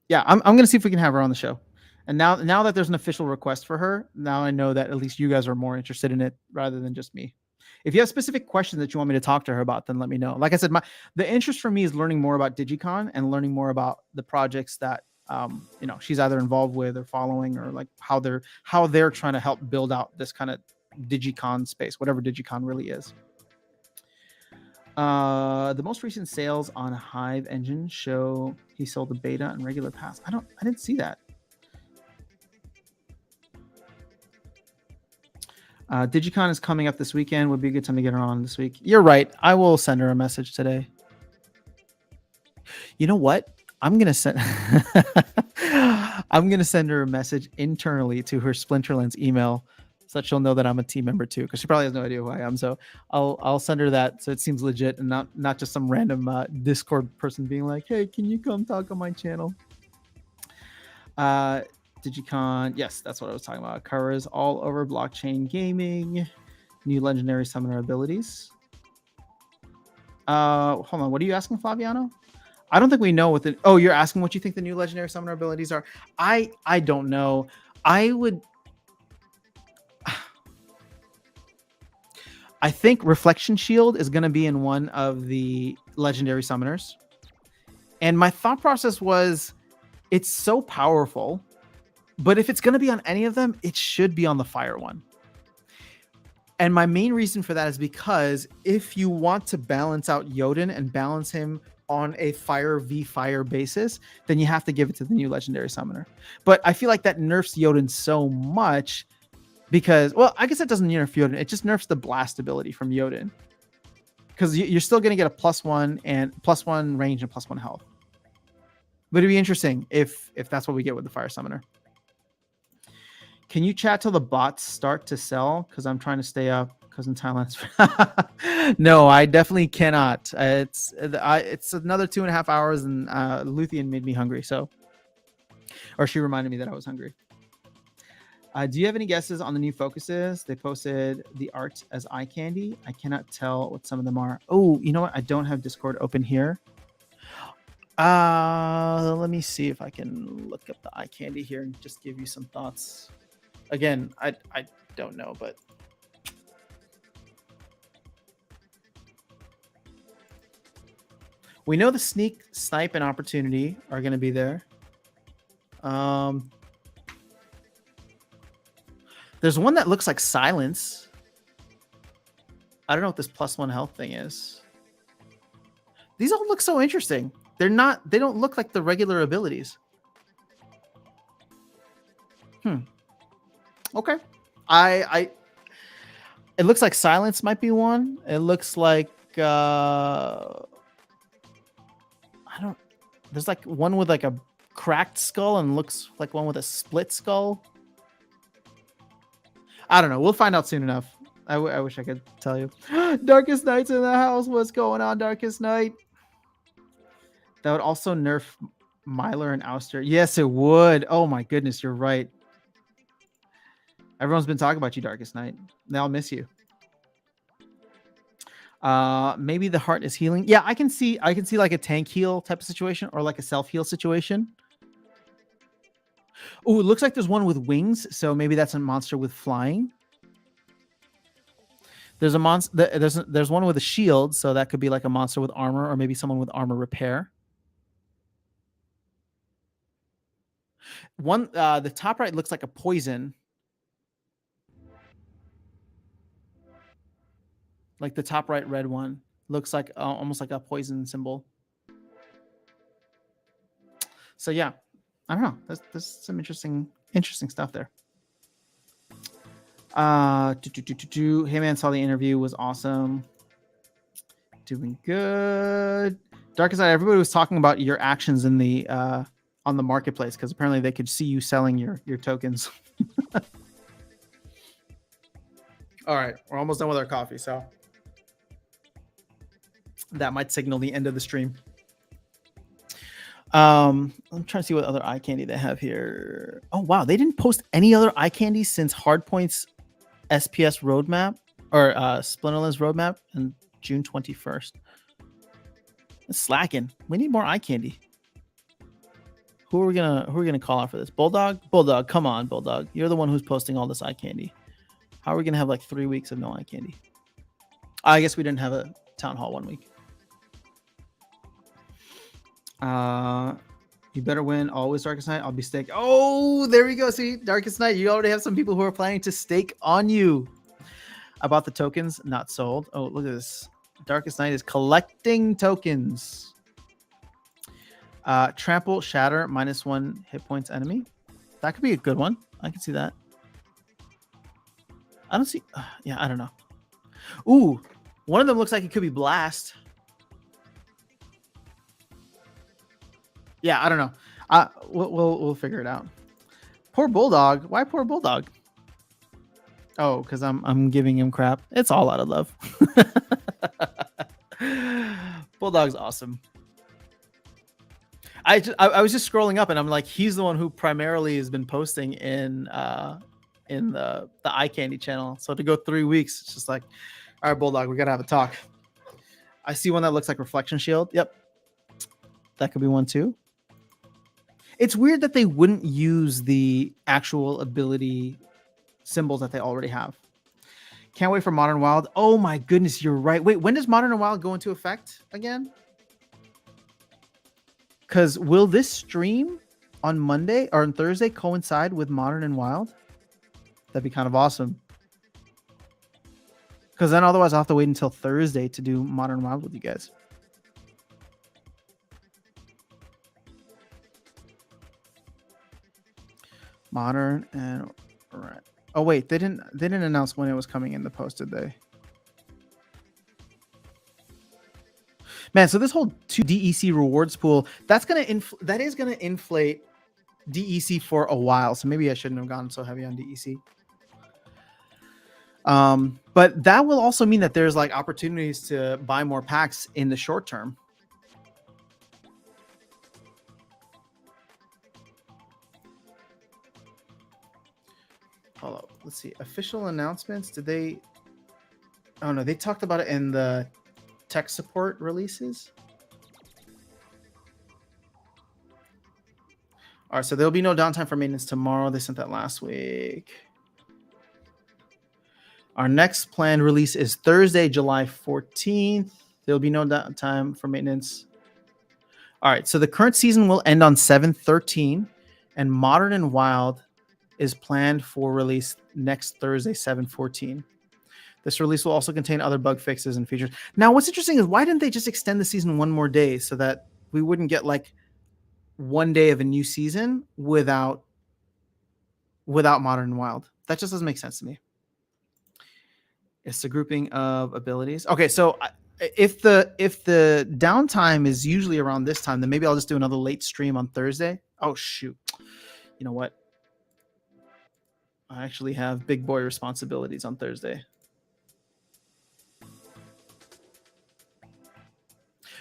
[SPEAKER 1] Yeah, I'm gonna see if we can have her on the show. And now that there's an official request for her, now I know that at least you guys are more interested in it rather than just me. If you have specific questions that you want me to talk to her about, then let me know. Like I said, the interest for me is learning more about Digicon and learning more about the projects that she's either involved with or following, or like how they're trying to help build out this kind of Digicon space, whatever Digicon really is. The most recent sales on Hive Engine show he sold the beta and regular pass. I didn't see that. Digicon is coming up this weekend. Would be a good time to get her on this week. You're right. I will send her a message today. You know what? I'm gonna send her a message internally to her Splinterlands email, so that she'll know that I'm a team member too, because she probably has no idea who I am. So I'll send her that, so it seems legit and not just some random Discord person being like, "Hey, can you come talk on my channel?" Digicon, yes, that's what I was talking about. Covers all over blockchain gaming, new legendary summoner abilities. Hold on, what are you asking, Flaviano? I don't think we know what the. Oh, you're asking what you think the new legendary summoner abilities are. I don't know. I think Reflection Shield is going to be in one of the legendary summoners. And my thought process was, it's so powerful, but if it's going to be on any of them, it should be on the fire one. And my main reason for that is because if you want to balance out Jotun and balance him on a fire v fire basis, then you have to give it to the new legendary summoner. But I feel like that nerfs Jotun so much because, well, I guess it doesn't nerf Jotun. It just nerfs the blast ability from Jotun. because you're still going to get a +1 and +1 range and +1 health. But it'd be interesting if that's what we get with the Fire Summoner. Can you chat till the bots start to sell? Because I'm trying to stay up. Because in Thailand, no, I definitely cannot. It's another 2.5 hours, and Luthien made me hungry. So, or she reminded me that I was hungry. Do you have any guesses on the new focuses? They posted the art as eye candy. I cannot tell what some of them are. Oh, you know what? I don't have Discord open here. Let me see if I can look up the eye candy here and just give you some thoughts. Again, I don't know, but we know the sneak, snipe, and opportunity are going to be there. There's one that looks like silence. I don't know what this +1 health thing is. These all look so interesting. They don't look like the regular abilities. Okay. It looks like silence might be one. It looks like there's like one with like a cracked skull and looks like one with a split skull. I don't know. We'll find out soon enough. I wish I could tell you. Darkest Knight's in the house. What's going on, Darkest Knight? That would also nerf Myler and Ouster. Yes, it would. Oh my goodness, you're right. Everyone's been talking about you, Darkest Knight. They all miss you. Maybe the heart is healing. Yeah, I can see like a tank heal type of situation or like a self heal situation. Oh, it looks like there's one with wings, so maybe that's a monster with flying. There's a monster. There's one with a shield, so that could be like a monster with armor, or maybe someone with armor repair. One, the top right looks like a poison. Like the top right red one looks like almost like a poison symbol. So yeah, I don't know. There's some interesting stuff there. Hey man, saw the interview, was awesome. Doing good. Darkest Night, everybody was talking about your actions in the on the marketplace because apparently they could see you selling your tokens. All right, we're almost done with our coffee, so that might signal the end of the stream. I'm trying to see what other eye candy they have here. Oh wow, they didn't post any other eye candy since Hardpoint's SPS roadmap or Splinterlands roadmap on June 21st. It's slacking. We need more eye candy. Who are we gonna call out for this? Bulldog, come on, Bulldog. You're the one who's posting all this eye candy. How are we gonna have like 3 weeks of no eye candy? I guess we didn't have a town hall 1 week. You better win always, Darkest Night. I'll be staked. Oh, there we go. See, Darkest Night, you already have some people who are planning to stake on you. About the tokens not sold. Oh, look at this. Darkest Night is collecting tokens. Trample, shatter, -1 hit points enemy. That could be a good one. I can see that. I don't see. Yeah, I don't know. Ooh, one of them looks like it could be blast. Yeah, I don't know. We'll figure it out. Poor Bulldog. Why poor Bulldog? Oh, because I'm giving him crap. It's all out of love. Bulldog's awesome. I was just scrolling up and I'm like, he's the one who primarily has been posting in the eye candy channel. So to go 3 weeks, it's just like, all right, Bulldog, we gotta have a talk. I see one that looks like Reflection Shield. Yep, that could be one too. It's weird that they wouldn't use the actual ability symbols that they already have. Can't wait for Modern Wild. Oh my goodness, you're right. Wait, when does Modern Wild go into effect again? Because will this stream on Monday or on Thursday coincide with Modern and Wild? That'd be kind of awesome. Because then otherwise I'll have to wait until Thursday to do Modern Wild with you guys. Modern and right. Oh wait, they didn't announce when it was coming in the post, did they? Man, so this whole 2 DEC rewards pool, that is gonna inflate DEC for a while. So maybe I shouldn't have gone so heavy on DEC. But that will also mean that there's like opportunities to buy more packs in the short term. Hold up. Let's see. Official announcements. Did they? Oh no, they talked about it in the tech support releases. All right, so there'll be no downtime for maintenance tomorrow. They sent that last week. Our next planned release is Thursday, July 14th. There'll be no downtime for maintenance. All right, so the current season will end on 7/13, and Modern and Wild is planned for release next Thursday, 7/14. This release will also contain other bug fixes and features. Now, what's interesting is why didn't they just extend the season one more day so that we wouldn't get like one day of a new season without Modern and Wild? That just doesn't make sense to me. It's a grouping of abilities. Okay, so if the downtime is usually around this time, then maybe I'll just do another late stream on Thursday. Oh shoot! You know what? I actually have big boy responsibilities on Thursday.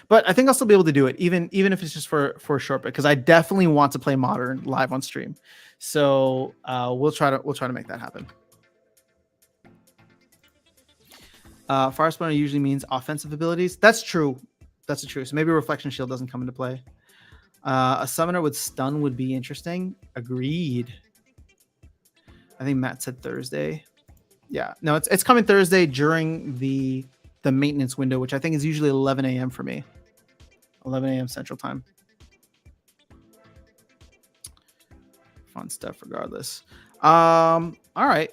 [SPEAKER 1] But I think I'll still be able to do it, even if it's just for a short bit, because I definitely want to play Modern live on stream. So we'll try to make that happen. Fire Spawner usually means offensive abilities. That's true. That's true. So maybe Reflection Shield doesn't come into play. A summoner with stun would be interesting. Agreed. I think Matt said Thursday. Yeah, no, it's coming Thursday during the maintenance window, which I think is usually 11 a.m. for me. 11 a.m. Central Time. Fun stuff regardless. All right.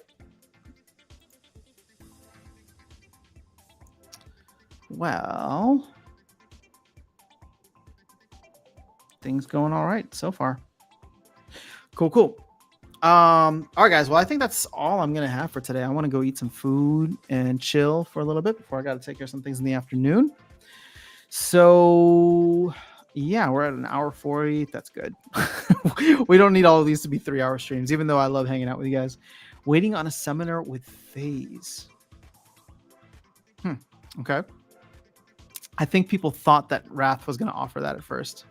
[SPEAKER 1] Well, things going all right so far. Cool. All right, guys. Well, I think that's all I'm gonna have for today. I want to go eat some food and chill for a little bit before I got to take care of some things in the afternoon. So yeah, we're at an hour 40. That's good. We don't need all of these to be 3-hour streams, even though I love hanging out with you guys. Waiting on a summoner with phase. Okay. I think people thought that Wrath was going to offer that at first.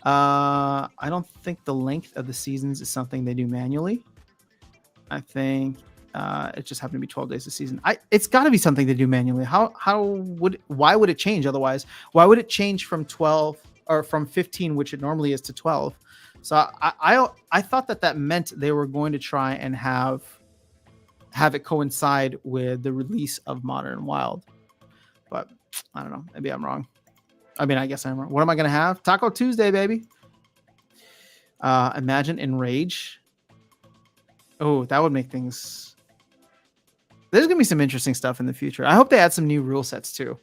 [SPEAKER 1] I don't think the length of the seasons is something they do manually. I think it just happened to be 12 days a season. It's got to be something they do manually. Why would it change otherwise? Why would it change from 12 or from 15, which it normally is, to 12? So I thought that meant they were going to try and have it coincide with the release of Modern and Wild. But I don't know. Maybe I'm wrong. I mean, I guess I'm wrong. What am I going to have? Taco Tuesday, baby. Imagine Enrage. Oh, that would make things... There's going to be some interesting stuff in the future. I hope they add some new rule sets, too.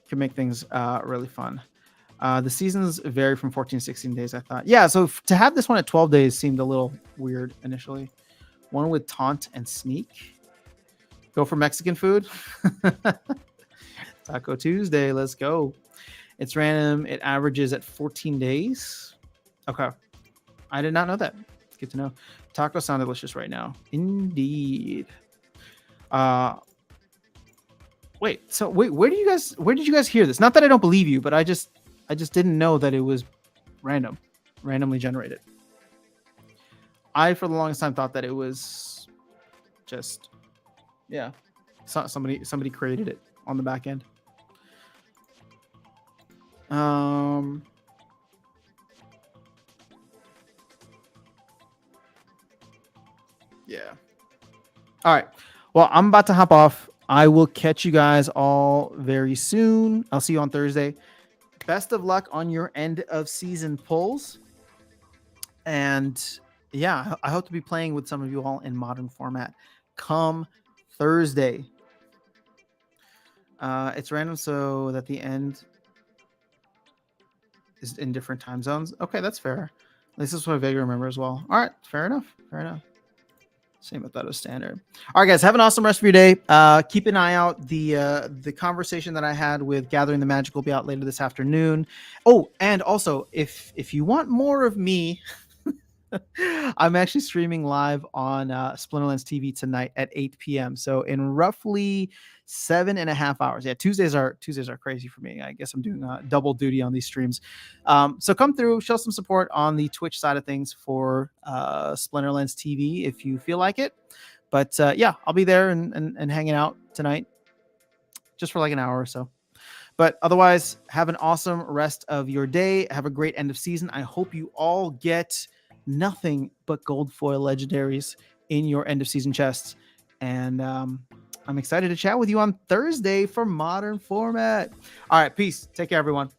[SPEAKER 1] Could make things really fun. The seasons vary from 14 to 16 days, I thought. Yeah, so to have this one at 12 days seemed a little weird initially. One with Taunt and Sneak. Go for Mexican food. Taco Tuesday, let's go. It's random. It averages at 14 days. Okay. I did not know that. Good to know. Tacos sound delicious right now. Indeed. Wait, where did you guys hear this? Not that I don't believe you, but I just didn't know that it was randomly generated. I, for the longest time, thought that it was just, yeah, somebody created it on the back end. Yeah. All right. Well, I'm about to hop off. I will catch you guys all very soon. I'll see you on Thursday. Best of luck on your end of season pulls. And yeah, I hope to be playing with some of you all in Modern format come Thursday. It's random so that the end is in different time zones. Okay, that's fair. At least that's what I vaguely remember as well. All right, fair enough. Same with Auto Standard. All right, guys, have an awesome rest of your day. Keep an eye out. The conversation that I had with Gathering the Magic will be out later this afternoon. Oh, and also, if you want more of me, I'm actually streaming live on Splinterlands TV tonight at 8 p.m. So in roughly 7.5 hours. Yeah, Tuesdays are crazy for me. I guess I'm doing double duty on these streams. So come through, show some support on the Twitch side of things for Splinterlands TV if you feel like it. But yeah, I'll be there and hanging out tonight just for like an hour or so. But otherwise, have an awesome rest of your day. Have a great end of season. I hope you all get nothing but gold foil legendaries in your end of season chests. And I'm excited to chat with you on Thursday for Modern Format. All right, peace. Take care, everyone.